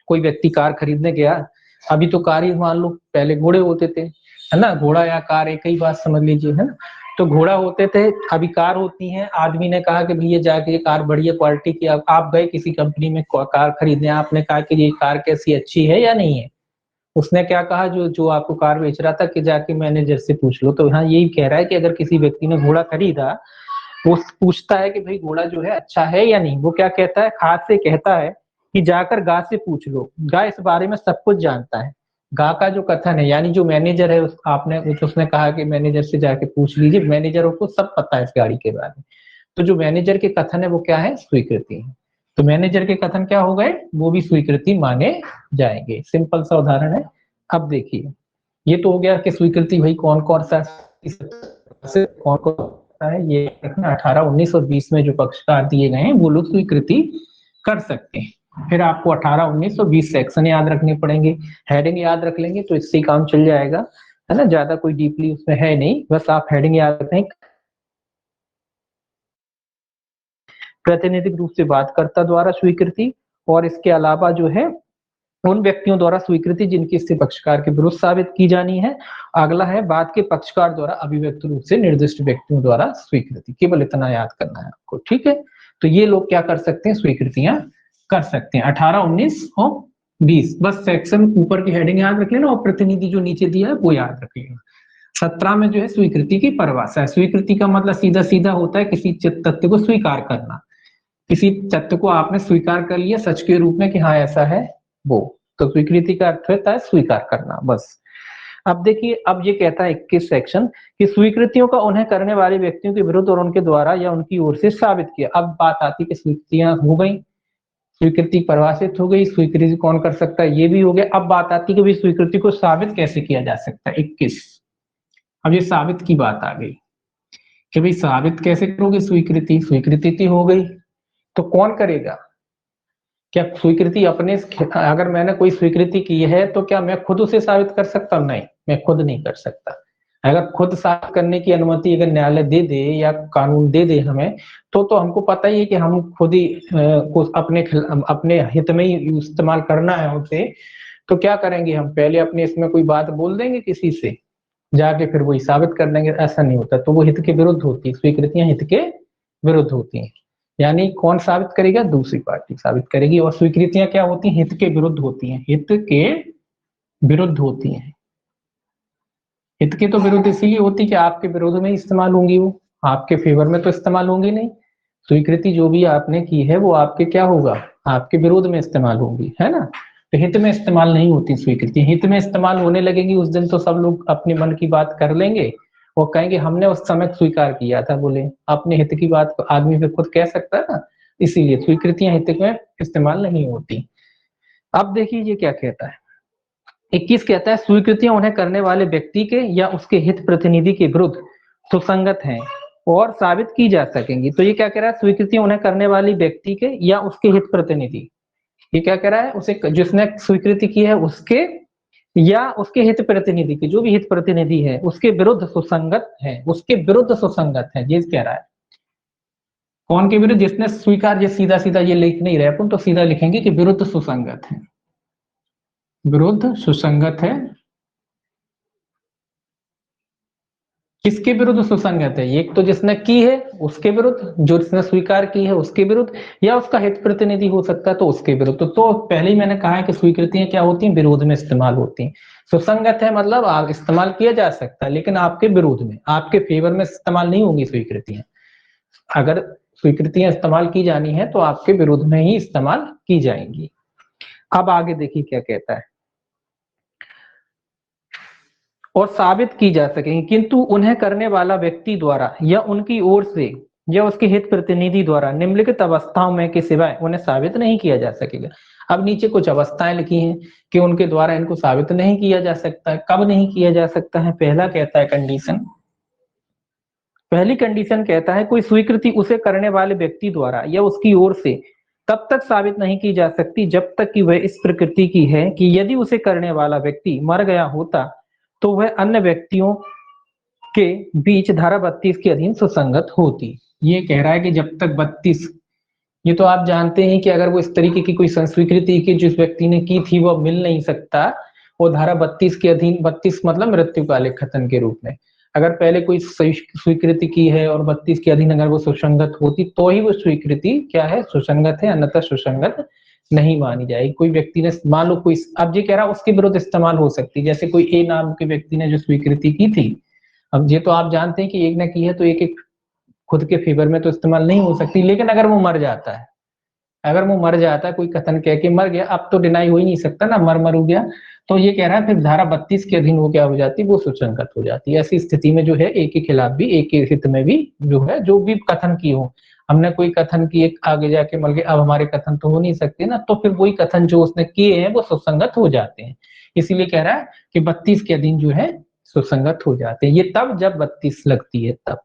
कोई व्यक्ति कार खरीदने गया, अभी तो कार ही मान लो, पहले घोड़े होते थे, है ना। घोड़ा या कार एक ही बात समझ लीजिए, है ना। तो घोड़ा होते थे, अभी कार होती है। आदमी ने कहा कि भैया जाके कार बढ़िया क्वालिटी की, आप गए किसी कंपनी में कार खरीदने, आपने कहा कि ये कार कैसी, अच्छी है या नहीं है। उसने क्या कहा, जो जो आपको कार बेच रहा था, कि जाके मैनेजर से पूछ लो। तो यहाँ यही कह रहा है कि अगर किसी व्यक्ति ने घोड़ा खरीदा, वो पूछता है कि भाई घोड़ा जो है अच्छा है या नहीं। वो क्या कहता है, खास से कहता है कि जाकर गा से पूछ लो, गा इस बारे में सब कुछ जानता है। गा का जो कथन है, यानी जो मैनेजर है, आपने उसने कहा कि मैनेजर से जाके पूछ लीजिए, मैनेजरों को सब पता है इस गाड़ी के बारे में। तो जो मैनेजर के कथन है वो क्या है, स्वीकृति है। तो मैनेजर के कथन क्या हो गए, वो भी स्वीकृति माने जाएंगे। सिंपल सा उदाहरण है। अब देखिए, ये तो हो गया कि स्वीकृति भाई कौन कौन सा कौन कौन है। ये 18, 19 और 20 में जो पक्षकार दिए गए हैं वो लोग स्वीकृति कर सकते हैं। फिर आपको 18, 19 और 20 सेक्शन याद रखने पड़ेंगे, हेडिंग याद रख लेंगे तो इससे काम चल जाएगा, है ना। ज्यादा कोई डीपली उसमें है नहीं, बस आप हेडिंग याद रखें। प्रतिनिधिक रूप से बातकर्ता द्वारा स्वीकृति, और इसके अलावा जो है उन व्यक्तियों द्वारा स्वीकृति जिनकी इससे पक्षकार के विरुद्ध साबित की जानी है। अगला है बाद के पक्षकार द्वारा अभिव्यक्त रूप से निर्दिष्ट व्यक्तियों द्वारा स्वीकृति। केवल इतना याद करना है आपको, ठीक है। तो ये लोग क्या कर सकते हैं, स्वीकृतियां कर सकते हैं। 18, 19 और 20, बस सेक्शन ऊपर की हेडिंग याद रख लेना और प्रतिनिधि जो नीचे दिया है वो याद रख लेना। 17 में जो है स्वीकृति की परिभाषा है। स्वीकृति का मतलब सीधा सीधा होता है किसी तथ्य को स्वीकार करना। किसी तथ्य को आपने स्वीकार कर लिया सच के रूप में कि हाँ ऐसा है वो, तो स्वीकृति का अर्थ होता है स्वीकार करना, बस। अब देखिए, अब ये कहता है 21 सेक्शन कि स्वीकृतियों का उन्हें करने वाले व्यक्तियों के विरुद्ध और उनके द्वारा या उनकी ओर से साबित किया। अब बात आती है कि स्वीकृतियां हो गई, स्वीकृति परिभाषित हो गई, स्वीकृति कौन कर सकता है ये भी हो गया। अब बात आती है कि भाई स्वीकृति को साबित कैसे किया जा सकता है, 21। अब ये साबित की बात आ गई कि भाई साबित कैसे करोगे, स्वीकृति स्वीकृति हो गई तो कौन करेगा। क्या स्वीकृति अपने, अगर मैंने कोई स्वीकृति की है तो क्या मैं खुद उसे साबित कर सकता हूं, नहीं, मैं खुद नहीं कर सकता। अगर खुद साबित करने की अनुमति अगर न्यायालय दे दे या कानून दे दे हमें, तो हमको पता ही है कि हम खुद ही कुछ अपने हित में ही इस्तेमाल करना है उसे। तो क्या करेंगे, हम पहले अपने इसमें कोई बात बोल देंगे किसी से, जाके फिर वही साबित कर देंगे। ऐसा नहीं होता, तो वो हित के विरुद्ध होती है, स्वीकृतियां हित के विरुद्ध होती हैं। यानी कौन साबित करेगा, दूसरी पार्टी साबित करेगी। और स्वीकृतियां क्या होती हैं, हित के विरुद्ध होती हैं, हित के विरुद्ध होती हैं। हित के तो विरुद्ध इसीलिए होती कि आपके विरोध में इस्तेमाल होंगी, वो आपके फेवर में तो इस्तेमाल होंगी नहीं। स्वीकृति जो भी आपने की है वो आपके क्या होगा, आपके विरोध में इस्तेमाल होगी, है ना। तो हित में इस्तेमाल नहीं होती स्वीकृति। हित में इस्तेमाल होने लगेगी उस दिन तो सब लोग अपने मन की बात कर लेंगे और कहेंगे हमने उस समय स्वीकार किया था। बोले अपने हित की बात आदमी फिर खुद कह सकता है ना, इसीलिए स्वीकृतियां हित में इस्तेमाल नहीं होती। अब देखिए ये क्या कहता है, 21 कहता है स्वीकृतियां उन्हें करने वाले व्यक्ति के या उसके हित प्रतिनिधि के विरुद्ध सुसंगत हैं और साबित की जा सकेंगी। तो ये क्या कह रहा है, स्वीकृतियां उन्हें करने वाली व्यक्ति के या उसके हित प्रतिनिधि, ये क्या कह रहा है, उसे जिसने स्वीकृति की है उसके या उसके हित प्रतिनिधि की, जो भी हित प्रतिनिधि है उसके विरुद्ध सुसंगत है, उसके विरुद्ध सुसंगत है, ये कह रहा है। कौन के विरुद्ध, जिसने स्वीकार, ये सीधा सीधा ये लिख नहीं रहे अपन, तो सीधा लिखेंगे कि विरुद्ध सुसंगत है, विरुद्ध सुसंगत है। किसके विरुद्ध सुसंगत है? एक तो जिसने की है उसके विरुद्ध, जो जिसने स्वीकार की है उसके विरुद्ध, या उसका हित प्रतिनिधि हो सकता है तो उसके विरुद्ध। तो पहले ही मैंने कहा है कि स्वीकृतियां क्या होती हैं? विरोध में इस्तेमाल होती हैं। सुसंगत है मतलब आप इस्तेमाल किया जा सकता है, लेकिन आपके विरोध में, आपके फेवर में इस्तेमाल नहीं होंगी स्वीकृतियां। अगर स्वीकृतियां इस्तेमाल की जानी है तो आपके विरोध में ही इस्तेमाल की जाएंगी। अब आगे देखिए क्या कहता है। और साबित की जा सकेंगी, किंतु उन्हें करने वाला व्यक्ति द्वारा या उनकी ओर से या उसके हित प्रतिनिधि द्वारा निम्नलिखित अवस्थाओं में के सिवाय उन्हें साबित नहीं किया जा सकेगा। अब नीचे कुछ अवस्थाएं लिखी हैं कि उनके द्वारा इनको साबित नहीं किया जा सकता है। कब नहीं किया जा सकता है? पहला कहता है कंडीशन, पहली कंडीशन कहता है कोई स्वीकृति उसे करने वाले व्यक्ति द्वारा या उसकी ओर से तब तक साबित नहीं की जा सकती जब तक कि वह इस प्रकृति की है कि यदि उसे करने वाला व्यक्ति मर गया होता तो वह अन्य व्यक्तियों के बीच धारा 32 के अधीन सुसंगत होती। ये कह रहा है कि जब तक 32, ये तो आप जानते हैं कि अगर वो इस तरीके की कोई स्वीकृति की जिस व्यक्ति ने की थी वो मिल नहीं सकता, वो धारा 32 के अधीन, 32 मतलब मृत्युकालिक खतन के रूप में, अगर पहले कोई स्वीकृति की है और 32 के अधीन अगर वो सुसंगत होती तो ही वो स्वीकृति क्या है? सुसंगत है, अन्यथा सुसंगत नहीं मानी जाएगी। कोई व्यक्ति ने मान लो कोई, अब ये कह रहा है उसके विरुद्ध इस्तेमाल हो सकती है, जैसे कोई ए नाम के व्यक्ति ने जो स्वीकृति की थी, अब ये तो आप जानते हैं कि एक ने की है तो एक एक खुद के फेवर में तो इस्तेमाल नहीं हो सकती, लेकिन अगर वो मर जाता है, अगर वो मर जाता है, कोई कथन कह के मर गया, अब तो डिनाई हो ही नहीं सकता ना, मर हो गया, तो ये कह रहा है फिर धारा 32 के अधीन वो क्या हो जाती है? वो सुसंगत हो जाती है। ऐसी स्थिति में जो है एक के खिलाफ भी, एक के हित में भी जो है, जो भी कथन की हो, हमने कोई कथन किए आगे जाके मर गए, अब हमारे कथन तो हो नहीं सकते ना, तो फिर वही कथन जो उसने किए हैं वो सुसंगत हो जाते हैं। इसीलिए कह रहा है कि 32 के अधीन जो है सुसंगत हो जाते हैं। ये तब जब 32 लगती है तब।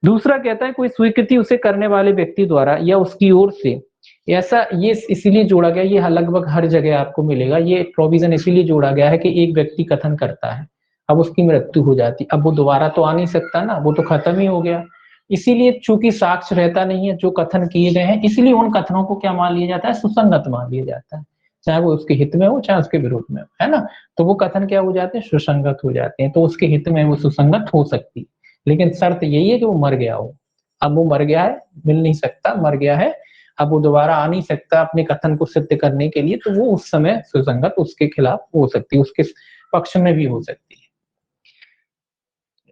दूसरा कहता है कोई स्वीकृति उसे करने वाले व्यक्ति द्वारा या उसकी ओर से, ऐसा ये इसीलिए जोड़ा गया, ये लगभग हर जगह आपको मिलेगा, ये प्रोविजन इसीलिए जोड़ा गया है कि एक व्यक्ति कथन करता है, अब उसकी मृत्यु हो जाती, अब वो दोबारा तो आ नहीं सकता ना, वो तो खत्म ही हो गया। इसीलिए चूंकि साक्ष्य रहता नहीं है जो कथन किए गए हैं, इसलिए उन कथनों को क्या मान लिया जाता है? सुसंगत मान लिया जाता है, चाहे वो उसके हित में हो चाहे उसके विरोध में हो, है ना। तो वो कथन क्या हो जाते हैं? सुसंगत हो जाते हैं। तो उसके हित में वो सुसंगत हो सकती है, लेकिन शर्त यही है कि वो मर गया हो। अब वो मर गया है, मिल नहीं सकता, मर गया है, अब वो दोबारा आ नहीं सकता अपने कथन को सिद्ध करने के लिए, तो वो उस समय सुसंगत उसके खिलाफ हो सकती है, उसके पक्ष में भी हो सकती है।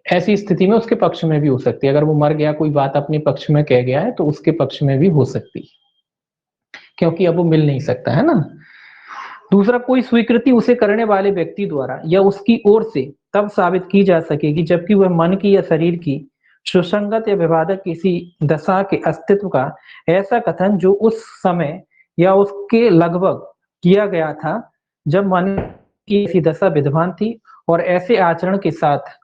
ऐसी स्थिति में उसके पक्ष में भी हो सकती है, अगर वो मर गया, कोई बात अपने पक्ष में कह गया है तो उसके पक्ष में भी हो सकती है, क्योंकि अब वो मिल नहीं सकता, है ना। दूसरा, कोई स्वीकृति उसे करने वाले व्यक्ति द्वारा या उसकी ओर से तब साबित की जा सकेगी जबकि वह मन की या शरीर की सुसंगत या विवादक किसी दशा के अस्तित्व का ऐसा कथन जो उस समय या उसके लगभग किया गया था जब मन की ऐसी दशा विद्यमान थी, और ऐसे आचरण के साथ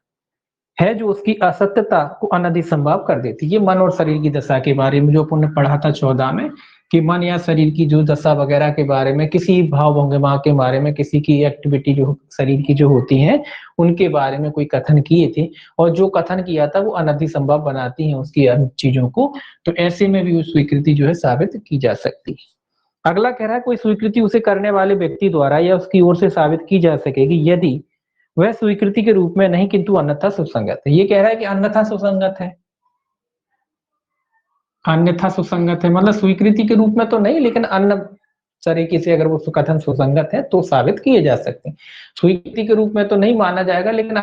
है जो उसकी असत्यता को अनधि संभव कर देती। ये मन और शरीर की दशा के बारे में जो अपन ने पढ़ा था 14 में, कि मन या शरीर की जो दशा वगैरह के बारे में, किसी भाव भंगिमा के बारे में, किसी की एक्टिविटी जो शरीर की जो होती है उनके बारे में कोई कथन किए थे, और जो कथन किया था वो अनधि संभव बनाती हैं उसकी चीजों को, तो ऐसे में भी उस स्वीकृति जो है साबित की जा सकती है। अगला कह रहा है कोई स्वीकृति उसे करने वाले व्यक्ति द्वारा या उसकी ओर से साबित की जा सकेगी यदि वह स्वीकृति के रूप में नहीं किंतु अन्यथा सुसंगत है। ये कह रहा है कि अन्यथा सुसंगत है, अन्यथा सुसंगत है मतलब स्वीकृति के रूप में तो नहीं, लेकिन अन्य तरीके से अगर वो कथन सुसंगत है तो साबित किए जा सकते हैं। स्वीकृति के रूप में तो नहीं माना जाएगा, लेकिन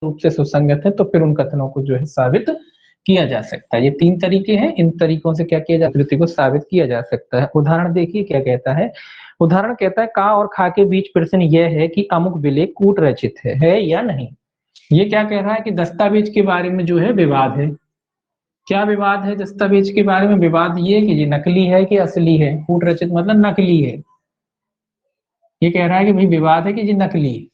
रूप से सुसंगत है तो फिर उन कथनों को जो है साबित किया जा सकता है। ये 3 तरीके हैं, इन तरीकों से क्या किया जा सकता है? को साबित किया जा सकता है। उदाहरण देखिए क्या कहता है। उदाहरण कहता है का और खा के बीच प्रश्न यह है कि अमुक विलेख कूट रचित है या नहीं। ये क्या कह रहा है कि दस्तावेज के बारे में जो है विवाद है। क्या विवाद है दस्तावेज के बारे में? विवाद ये कि ये नकली है कि असली है। कूट रचित मतलब नकली है। ये कह रहा है कि भाई विवाद है कि ये नकली है,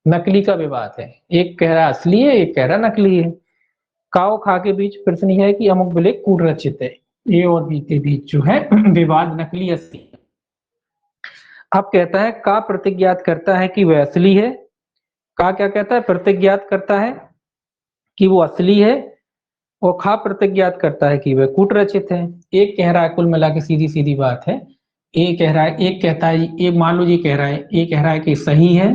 नकली का विवाद है। एक कह रहा है असली है, एक कह रहा नकली है। काव खा के बीच प्रश्न यह है कि अमुक विलेख कूट रचित है। ए और बी के बीच जो है विवाद नकली असली। अब कहता है का प्रतिज्ञात करता है कि वह असली है। का क्या कहता है? प्रतिज्ञात करता है कि वो असली है, और खा प्रतिज्ञात करता है कि वह कूट रचित है। एक कह रहा है, कुल मिला के सीधी सीधी बात है, ए कह रहा है, एक कहता है, एक मान लो ये कह रहा है, ए कह रहा है कि सही है,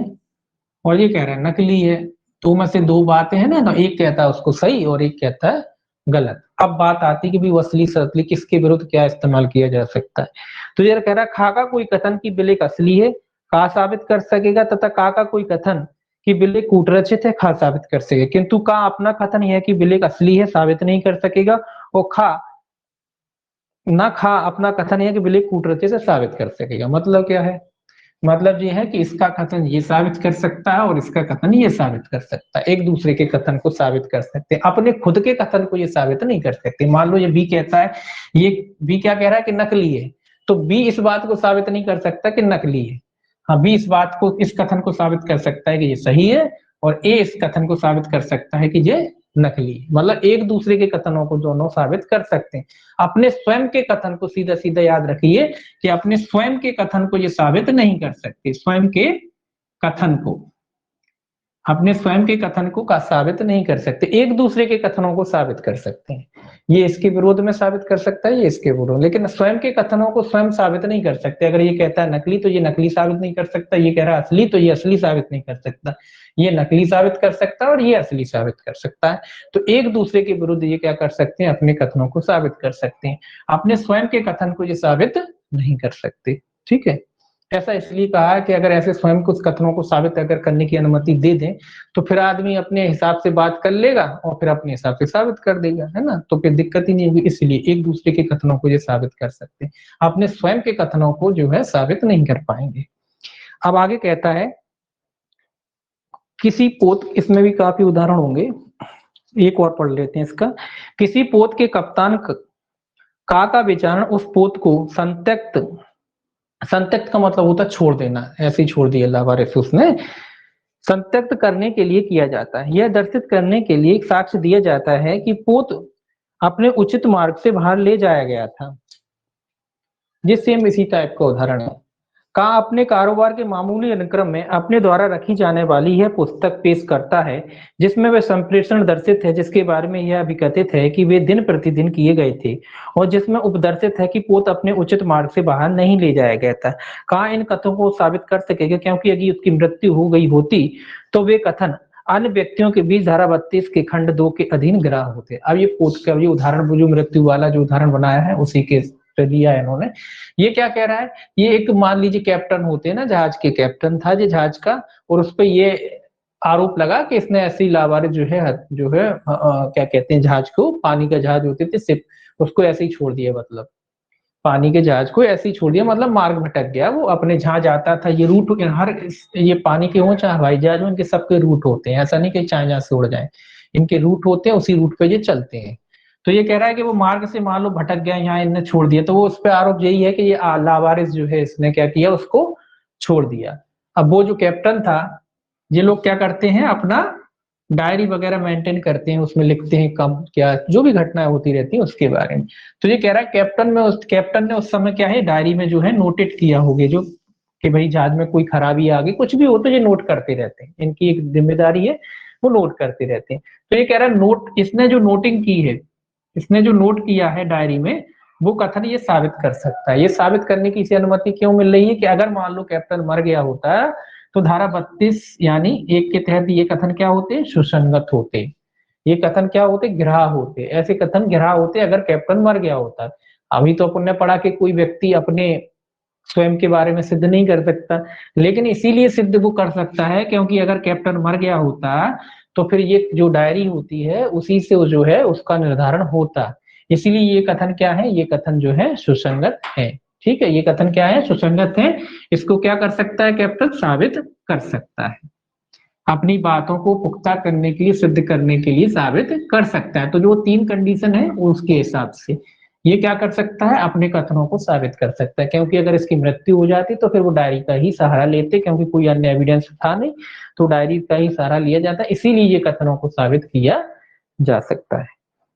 और ये कह रहा है नकली है। तो में से दो बातें हैं ना, तो एक कहता है उसको सही और एक कहता है गलत। अब बात आती है कि भी वो असली असली किसके विरुद्ध क्या इस्तेमाल किया जा सकता है। तो ये कह रहा है खा का कोई कथन की बिल एक असली है, खा साबित कर सकेगा, तथा का कोई कथन कि बिल एक कूटरचित है, खा साबित कर सकेगा। किंतु का अपना कथन यह है कि बिल एक असली है, साबित नहीं कर सकेगा, और खा अपना कथन यह है कि बिल एक कूटरचित से साबित कर सकेगा। मतलब क्या है? मतलब ये है कि इसका कथन ये साबित कर सकता है और इसका कथन ये साबित कर सकता है, एक दूसरे के कथन को साबित कर सकते हैं, अपने खुद के कथन को ये साबित नहीं कर सकते। मान लो ये बी कहता है, ये बी क्या कह रहा है कि नकली है, तो बी इस बात को साबित नहीं कर सकता कि नकली है। हाँ, बी इस बात को, इस कथन को साबित कर सकता है कि ये सही है, और ए इस कथन को साबित कर सकता है कि ये नकली है। मतलब एक दूसरे के कथनों को दोनों साबित कर सकते हैं। अपने स्वयं के कथन को सीधा सीधा याद रखिए कि अपने स्वयं के कथन को ये साबित नहीं कर सकते। स्वयं के कथन को, अपने स्वयं के कथन को का साबित नहीं कर सकते, एक दूसरे के कथनों को साबित कर सकते हैं। ये इसके विरोध में साबित कर सकता है, ये इसके विरोध, लेकिन स्वयं के कथनों को स्वयं साबित नहीं कर सकते। अगर ये कहता है नकली तो ये नकली साबित नहीं कर सकता, ये कह रहा है असली तो ये असली साबित नहीं कर सकता। ये नकली साबित कर सकता है और ये असली साबित कर सकता है। तो एक दूसरे के विरुद्ध ये क्या कर सकते हैं? अपने कथनों को साबित कर सकते हैं, अपने स्वयं के कथन को ये साबित नहीं कर सकते। ठीक है, ऐसा इसलिए कहा है कि अगर ऐसे स्वयं कुछ कथनों को साबित अगर करने की अनुमति दे दें तो फिर आदमी अपने हिसाब से बात कर लेगा और फिर अपने हिसाब से साबित कर देगा, है ना। तो फिर दिक्कत ही नहीं होगी। इसलिए एक दूसरे के कथनों को ये साबित कर सकते हैं, अपने स्वयं के कथनों को जो है साबित नहीं कर पाएंगे। अब आगे कहता है किसी पोत, इसमें भी काफी उदाहरण होंगे, एक और पढ़ लेते हैं इसका। किसी पोत के कप्तान का विचारण उस पोत को संत्यक्त, संत्यक्त का मतलब होता है छोड़ देना, ऐसे ही छोड़ दिया लावारिस उसने, संत्यक्त करने के लिए किया जाता है। यह दर्शित करने के लिए एक साक्ष्य दिया जाता है कि पोत अपने उचित मार्ग से बाहर ले जाया गया था। ये सेम इसी टाइप का उदाहरण है। का अपने कारोबार के मामूली अनुक्रम में अपने द्वारा रखी जाने वाली यह पुस्तक पेश करता है जिसमें वह संप्रेषण दर्शित है, जिसके बारे में यह अभिकथित है कि वे दिन प्रतिदिन किए गए थे, और जिसमें उपदर्शित है कि पोत अपने उचित मार्ग से बाहर नहीं ले जाया गया था। कहा इन कथनों को साबित कर सकेगा, क्योंकि यदि उसकी मृत्यु हो गई होती तो वे कथन अन्य व्यक्तियों के बीच धारा 32 के खंड 2 के अधीन ग्राह्य होते। अब ये पोत का ये उदाहरण, जो मृत्यु वाला जो उदाहरण बनाया है उसी के लिया है इन्होंने। ये क्या कह रहा है? ये एक मान लीजिए कैप्टन होते हैं ना, जहाज के कैप्टन था जो जहाज का, और उस पर ये आरोप लगा कि इसने ऐसी लावारिस जो है क्या कहते हैं, जहाज को, पानी का जहाज होते थे सिप, उसको ऐसे ही छोड़ दिया। मतलब पानी के जहाज को ऐसे ही छोड़ दिया, मतलब मार्ग भटक गया। वो अपने जहां जाता था, ये रूट हर, ये पानी के हो चाहे हवाई जहाज हो, इनके सबके रूट होते हैं, ऐसा नहीं कि चाहे जहां से उड़ जाए, इनके रूट होते हैं, उसी रूट पे ये चलते हैं। तो ये कह रहा है कि वो मार्ग से मान लो भटक गया, यहाँ इनने छोड़ दिया, तो वो उस पर आरोप यही है कि ये लावारिस जो है इसने क्या किया, उसको छोड़ दिया। अब वो जो कैप्टन था, ये लोग क्या करते हैं, अपना डायरी वगैरह मेंटेन करते हैं, उसमें लिखते हैं कब क्या जो भी घटनाएं होती रहती हैं उसके बारे में। तो ये कह रहा है कैप्टन ने उस समय क्या है, डायरी में जो है नोटेट किया होगा, जो कि भाई जहाज में कोई खराबी आ गई, कुछ भी हो तो ये नोट करते रहते हैं, इनकी एक जिम्मेदारी है, वो नोट करते रहते हैं। तो ये कह रहा है नोट, इसने जो नोटिंग की है, इसने जो नोट किया है डायरी में, वो कथन ये साबित कर सकता है। ये साबित करने की इसे अनुमति क्यों मिल रही है कि अगर मान लो कैप्टन मर गया होता तो धारा 32 यानी 1 के तहत ये कथन क्या होते, सुसंगत होते। ये कथन क्या होते, ग्राह्य होते। ऐसे कथन ग्राह्य होते अगर कैप्टन मर गया होता। अभी तो अपन ने पढ़ा कि कोई व्यक्ति अपने स्वयं के बारे में सिद्ध नहीं कर सकता, लेकिन इसीलिए सिद्ध वो कर सकता है क्योंकि अगर कैप्टन मर गया होता तो फिर ये जो डायरी होती है उसी से जो है उसका निर्धारण होता। इसीलिए ये कथन क्या है, ये कथन जो है सुसंगत है। ठीक है, ये कथन क्या है, सुसंगत है। इसको क्या कर सकता है कैप्टन, साबित कर सकता है, अपनी बातों को पुख्ता करने के लिए, सिद्ध करने के लिए साबित कर सकता है। तो जो 3 कंडीशन है उसके हिसाब से ये क्या कर सकता है, अपने कथनों को साबित कर सकता है। क्योंकि अगर इसकी मृत्यु हो जाती तो फिर वो डायरी का ही सहारा लेते, क्योंकि कोई अन्य एविडेंस था नहीं, तो डायरी का ही सहारा लिया जाता है। इसीलिए ये कथनों को साबित किया जा सकता है,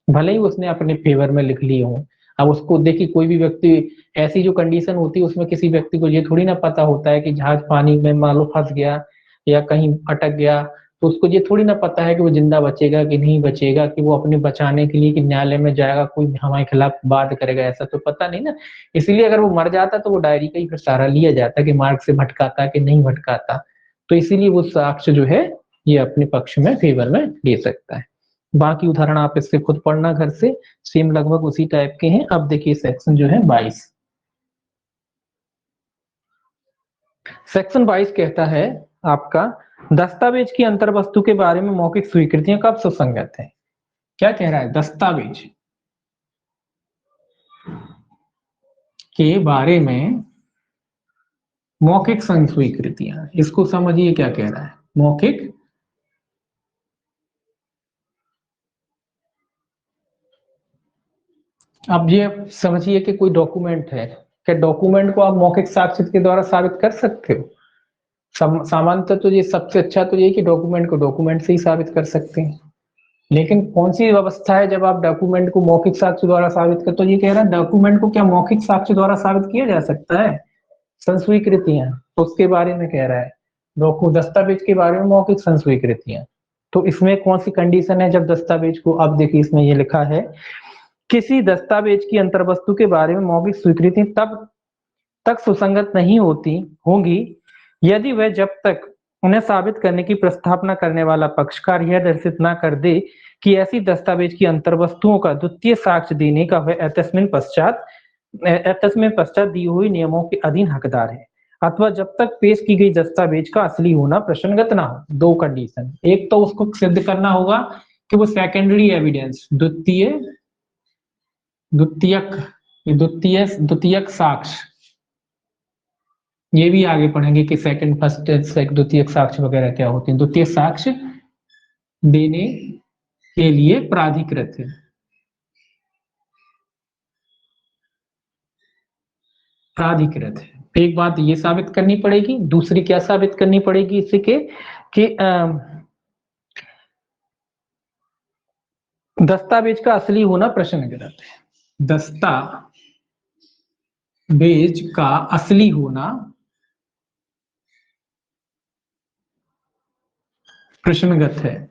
भले ही उसने अपने फेवर में लिख ली हो। अब उसको देखिए, कोई भी व्यक्ति, ऐसी जो कंडीशन होती है उसमें किसी व्यक्ति को ये थोड़ी ना पता होता है कि जहाज पानी में मान लो फंस गया या कहीं अटक गया, तो उसको ये थोड़ी ना पता है कि वो जिंदा बचेगा कि नहीं बचेगा, कि वो अपने बचाने के लिए कि न्यायालय में जाएगा, कोई हमारे खिलाफ बात करेगा, ऐसा तो पता नहीं ना। इसलिए अगर वो मर जाता तो वो डायरी का ही फिर सहारा लिया जाता कि मार्ग से भटकाता कि नहीं भटकाता। तो इसीलिए वो साक्ष्य जो है ये अपने पक्ष में फेवर में ले सकता है। बाकी उदाहरण आप इससे खुद पढ़ना घर से, सेम लगभग उसी टाइप के हैं। अब देखिए सेक्शन जो है 22, सेक्शन 22 कहता है आपका, दस्तावेज की अंतर्वस्तु के बारे में मौखिक स्वीकृतियां कब सुसंगत है। क्या कह रहा है, दस्तावेज के बारे में मौखिक स्वीकृतियां, इसको समझिए क्या कह रहा है, मौखिक अब ये समझिए कि कोई डॉक्यूमेंट है, क्या डॉक्यूमेंट को आप मौखिक साक्ष्य के द्वारा साबित कर सकते हो। सामान्यतः तो ये सबसे अच्छा तो ये कि डॉक्यूमेंट को डॉक्यूमेंट से ही साबित कर सकते हैं, लेकिन कौन सी व्यवस्था है जब आप डॉक्यूमेंट को मौखिक साक्ष्य द्वारा साबित कर, तो ये कह रहा है डॉक्यूमेंट को क्या मौखिक साक्ष्य द्वारा साबित किया जा सकता है, संस्वीकृतियां, तो उसके बारे में कह रहा है, दस्तावेज के बारे में मौखिक संस्वीकृतियां। तो इसमें कौन सी कंडीशन है जब दस्तावेज को, अब देखिए इसमें ये लिखा है, किसी दस्तावेज की अंतर्वस्तु के बारे में मौखिक स्वीकृति तब तक सुसंगत नहीं होती होंगी यदि वह जब तक उन्हें साबित करने की प्रस्तावना करने वाला पक्षकार यह दर्शित न कर दे कि ऐसी दस्तावेज की अंतर्वस्तुओं का द्वितीय साक्ष्य देने का वह अतस्मिन पश्चात दी हुई नियमों के अधीन हकदार है, अथवा जब तक पेश की गई दस्तावेज का असली होना प्रश्नगत ना हो। दो कंडीशन, एक तो उसको सिद्ध करना होगा कि वो सेकेंडरी एविडेंस, द्वितीयक साक्ष्य, ये भी आगे पढ़ेंगे कि सेकंड फर्स्ट द्वितीयक साक्ष्य वगैरह क्या होते हैं, द्वितीय साक्ष्य देने के लिए प्राधिकृत है। प्राधिकृत है, एक बात ये साबित करनी पड़ेगी, दूसरी क्या साबित करनी पड़ेगी इससे कि दस्तावेज का असली होना प्रश्नगत है, दस्तावेज का असली होना प्रश्नगत है,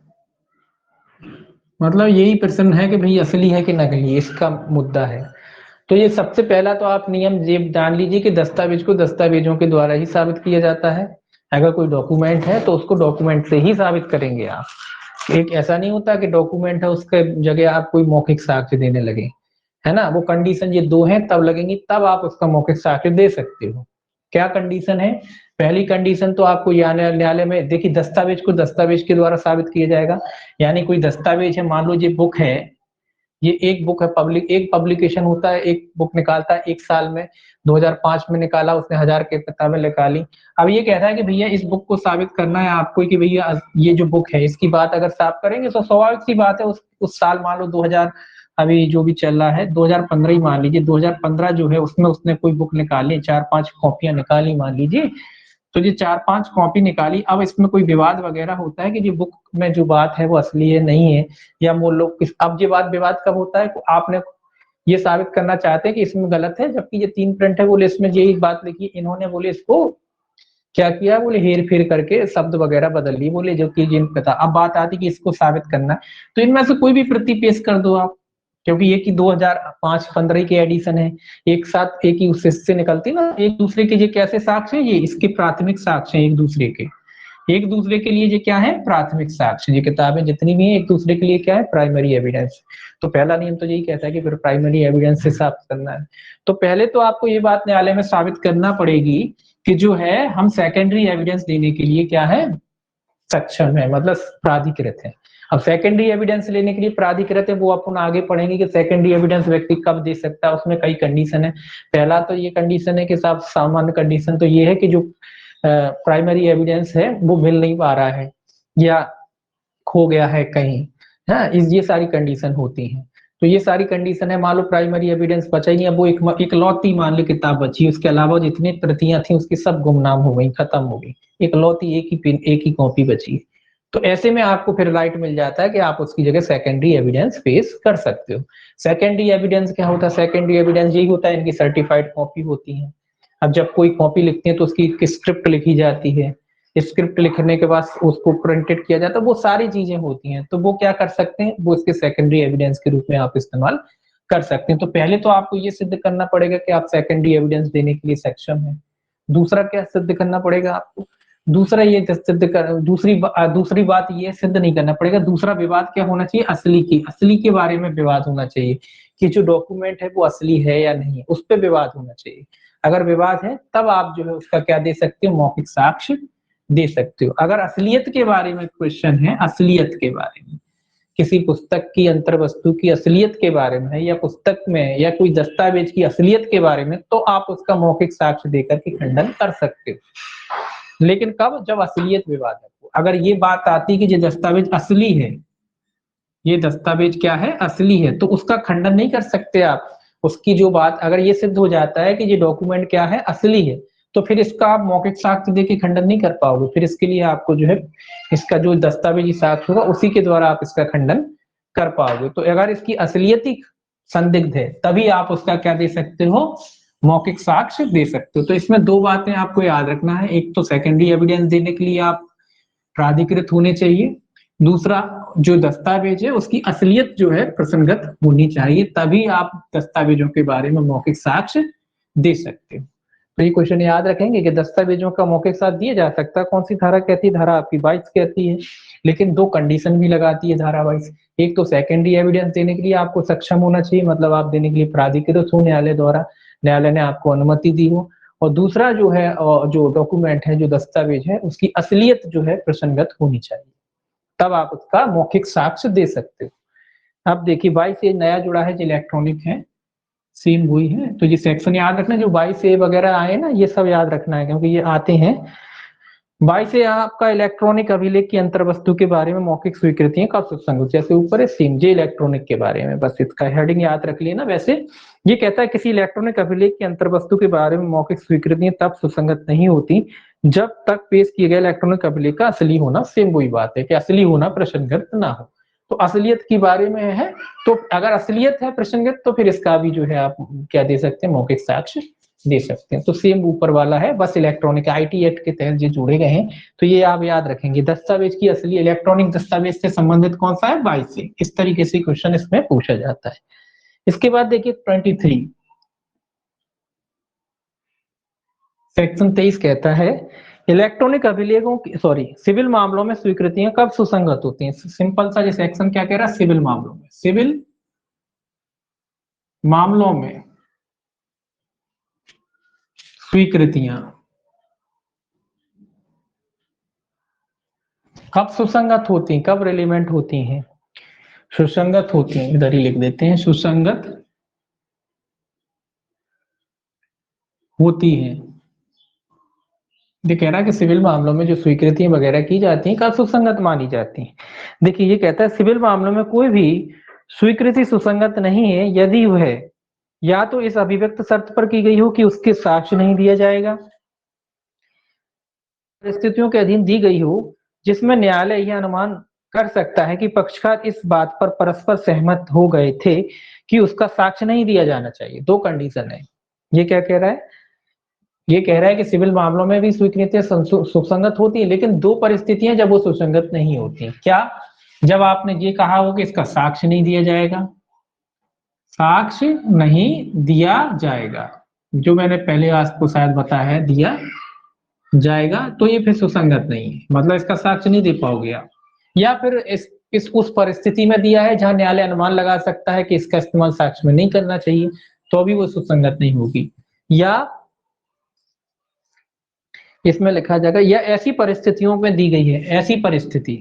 मतलब यही प्रश्न है कि भाई असली है कि नकली, इसका मुद्दा है। तो ये सबसे पहला तो आप नियम ये जान लीजिए कि दस्तावेज को दस्तावेजों के द्वारा ही साबित किया जाता है। अगर कोई डॉक्यूमेंट है तो उसको डॉक्यूमेंट से ही साबित करेंगे आप, एक ऐसा नहीं होता कि डॉक्यूमेंट है उसके जगह आप कोई मौखिक साक्ष्य देने लगे, है ना। वो कंडीशन ये दो हैं तब लगेंगी, तब आप उसका मौखिक साक्ष्य दे सकते हो। क्या कंडीशन है, पहली कंडीशन तो आपको न्यायालय में देखिए, दस्तावेज को दस्तावेज के द्वारा साबित किया जाएगा, यानी कोई दस्तावेज है, मान लो ये बुक है, ये एक बुक है, एक पब्लिकेशन होता है, एक बुक निकालता है एक साल में, 2005 में निकाला उसने, 1000 की किताबें निकाली। अब ये कहता है कि भैया इस बुक को साबित करना है आपको कि भैया ये जो बुक है इसकी बात अगर साफ करेंगे तो स्वाभाविक सी बात है उस साल मान लो 2000, अभी जो भी चल रहा है 2015 ही मान लीजिए, 2015 जो है उसमें उसने कोई बुक निकाली, 4-5 कॉपियां निकाली मान लीजिए, तो ये 4-5 कॉपी निकाली, अब इसमें कोई विवाद वगैरह होता है कि ये बुक में जो बात है वो असली है नहीं है, या वो लोग अब ये बात विवाद कब होता है, आपने ये साबित करना चाहते हैं कि इसमें गलत है, जबकि ये 3 प्रिंट है, बोले इसमें यही बात लिखी, इन्होंने बोले इसको क्या किया, बोले हेर फेर करके शब्द वगैरह बदल लिए, बोले जो कि जिन पता। अब बात आती कि इसको साबित करना, तो इनमें से कोई भी प्रति पेश कर दो आप, क्योंकि ये कि 2005-15 के एडिशन है, एक साथ एक ही उससे निकलती ना, एक दूसरे के ये कैसे साक्ष्य है, ये इसके प्राथमिक साक्ष्य है एक दूसरे के लिए ये क्या है, प्राथमिक साक्ष्य। ये किताबें जितनी भी हैं एक दूसरे के लिए क्या है, प्राइमरी एविडेंस। तो पहला नियम तो यही कहता है कि फिर प्राइमरी एविडेंस से साबित करना है। तो पहले तो आपको ये बात न्यायालय में साबित करना पड़ेगी कि जो है हम सेकेंडरी एविडेंस देने के लिए क्या है, सक्षम है, मतलब प्राधिकृत है। अब सेकेंडरी एविडेंस लेने के लिए प्राधिकृत है, वो अपन आगे पढ़ेंगे कि सेकेंडरी एविडेंस व्यक्ति कब दे सकता है, उसमें कई कंडीशन है। पहला तो ये कंडीशन है कि साहब, सामान्य कंडीशन तो ये है कि जो प्राइमरी एविडेंस है वो मिल नहीं पा रहा है या खो गया है कहीं, हाँ, ये सारी कंडीशन होती हैं। तो ये सारी कंडीशन है, मान लो प्राइमरी एविडेंस बचा ही नहीं, अब वो एक लौती मान लो किताब बची, उसके अलावा जितनी प्रतियां थी उसकी सब गुमनाम हो गई, खत्म हो गई, एक लौती एक ही कॉपी बची। तो ऐसे में आपको फिर राइट मिल जाता है कि आप उसकी जगह सेकेंडरी एविडेंस पेश कर सकते हो। सेकेंडरी एविडेंस क्या होता है, सेकेंडरी एविडेंस यही होता है, इनकी सर्टिफाइड कॉपी होती है। अब जब कोई कॉपी लिखते हैं तो उसकी एक स्क्रिप्ट लिखी जाती है, स्क्रिप्ट लिखने के बाद उसको प्रिंटेड किया जाता है, वो सारी चीजें होती हैं, तो वो क्या कर सकते हैं, वो इसके सेकेंडरी एविडेंस के रूप में आप इस्तेमाल कर सकते हैं। तो पहले तो आपको ये सिद्ध करना पड़ेगा कि आप सेकेंडरी एविडेंस देने के लिए सक्षम है। दूसरा क्या सिद्ध करना पड़ेगा आपको, दूसरा ये सिद्ध कर, दूसरी बात ये सिद्ध नहीं करना पड़ेगा। दूसरा विवाद क्या होना चाहिए, असली के बारे में विवाद होना चाहिए कि जो डॉक्यूमेंट है वो असली है या नहीं, उस पर विवाद होना चाहिए। अगर विवाद है तब आप जो है उसका क्या दे सकते हो, मौखिक साक्ष्य दे सकते हो। अगर असलियत के बारे में क्वेश्चन है, असलियत के बारे में, किसी पुस्तक की अंतर्वस्तु की असलियत के बारे में या पुस्तक में या कोई दस्तावेज की असलियत के बारे में, तो आप उसका मौखिक साक्ष्य देकर के खंडन कर सकते हो। लेकिन कब, जब असलियत विवाद है। अगर ये बात आती कि ये दस्तावेज असली है, ये दस्तावेज क्या है, असली है, तो उसका खंडन नहीं कर सकते आप। उसकी जो बात अगर ये सिद्ध हो जाता है कि ये डॉक्यूमेंट क्या है, असली है, तो फिर इसका आप मौखिक साक्ष्य देके खंडन नहीं कर पाओगे। फिर इसके लिए आपको जो है इसका जो दस्तावेजी साक्ष्य होगा उसी के द्वारा आप इसका खंडन कर पाओगे। तो अगर इसकी असलियत ही संदिग्ध है तभी आप उसका क्या दे सकते हो, मौखिक साक्ष्य दे सकते हो। तो इसमें दो बातें आपको याद रखना है, एक तो सेकेंडरी एविडेंस देने के लिए आप प्राधिकृत होने चाहिए, दूसरा जो दस्तावेज है उसकी असलियत जो है प्रसंगत होनी चाहिए, तभी आप दस्तावेजों के बारे में मौखिक साक्ष्य दे सकते हो। तो ये क्वेश्चन याद रखेंगे कि दस्तावेजों का मौखिक साक्ष्य दिया जा सकता है। कौन सी धारा कहती है, धारा आपकी 22 कहती है, लेकिन दो कंडीशन भी लगाती है धारा 22। एक तो सेकेंडरी एविडेंस देने के लिए आपको सक्षम होना चाहिए, मतलब आप देने के लिए प्राधिकृत हो न्यायालय द्वारा, न्यायालय ने आपको अनुमति दी हो, और दूसरा जो है जो डॉक्यूमेंट है, जो दस्तावेज है, उसकी असलियत जो है प्रसंगत होनी चाहिए, तब आप उसका मौखिक साक्ष्य दे सकते हो। अब देखिए 22 ए नया जुड़ा है जो इलेक्ट्रॉनिक है, सेम वही है। तो ये सेक्शन याद रखना, जो 22 ए वगैरह आए ना ये सब याद रखना है, क्योंकि ये आते हैं। 22 ए आपका इलेक्ट्रॉनिक अभिलेख की अंतर्वस्तु के बारे में मौखिक स्वीकृतियां कब सुसंगत, जैसे ऊपर है सेम जे इलेक्ट्रॉनिक के बारे में, बस इसका हेडिंग याद रख लेना। वैसे ये कहता है किसी इलेक्ट्रॉनिक अभिलेख की अंतर्वस्तु के बारे में मौखिक स्वीकृतियां तब सुसंगत नहीं होती जब तक पेश किए गए इलेक्ट्रॉनिक अभिलेख का असली होना, सेम वही बात है कि असली होना प्रसंगत ना हो। तो असलियत के बारे में है, तो अगर असलियत है प्रसंगत तो फिर इसका भी जो है आप क्या दे सकते हैं, मौखिक साक्ष्य दे सकते हैं। तो सेम ऊपर वाला है, बस इलेक्ट्रॉनिक आईटी एक्ट के तहत जो जुड़े गए हैं, तो ये आप याद रखेंगे। दस्तावेज की असली इलेक्ट्रॉनिक दस्तावेज से संबंधित कौन सा है, 22 से। इस तरीके से क्वेश्चन इसमें पूछा जाता है। इसके बाद देखिए 23 सेक्शन 23 कहता है इलेक्ट्रॉनिक अभिलेखों की सिविल मामलों में स्वीकृतियां कब सुसंगत होती हैं। सिंपल सा ये सेक्शन क्या कह रहा है, सिविल मामलों में, सिविल मामलों में स्वीकृतियां कब सुसंगत होती हैं, कब रिलेवेंट होती हैं, सुसंगत होती हैं। इधर ही लिख देते हैं, सुसंगत होती हैं। ये कह रहा है कि सिविल मामलों में जो स्वीकृतियां वगैरह की जाती हैं कब सुसंगत मानी जाती हैं। देखिए ये कहता है सिविल मामलों में कोई भी स्वीकृति सुसंगत नहीं है यदि वह या तो इस अभिव्यक्त शर्त पर की गई हो कि उसके साक्ष्य नहीं दिया जाएगा, परिस्थितियों के अधीन दी गई हो जिसमें न्यायालय यह अनुमान कर सकता है कि पक्षकार इस बात पर परस्पर सहमत हो गए थे कि उसका साक्ष्य नहीं दिया जाना चाहिए। दो कंडीशन है। ये क्या कह रहा है, ये कह रहा है कि सिविल मामलों में भी स्वीकृतियां सुसंगत होती है, लेकिन दो परिस्थितियां जब वो सुसंगत नहीं होती। क्या, जब आपने ये कहा हो कि इसका साक्ष्य नहीं दिया जाएगा, साक्ष्य नहीं दिया जाएगा, जो मैंने पहले आपको शायद बताया है, दिया जाएगा, तो ये फिर सुसंगत नहीं है, मतलब इसका साक्ष्य नहीं दे पाओगे आप। या फिर इस उस परिस्थिति में दिया है जहां न्यायालय अनुमान लगा सकता है कि इसका इस्तेमाल साक्ष्य में नहीं करना चाहिए, तो भी वो सुसंगत नहीं होगी। या इसमें लिखा जाएगा या ऐसी परिस्थितियों में दी गई है, ऐसी परिस्थिति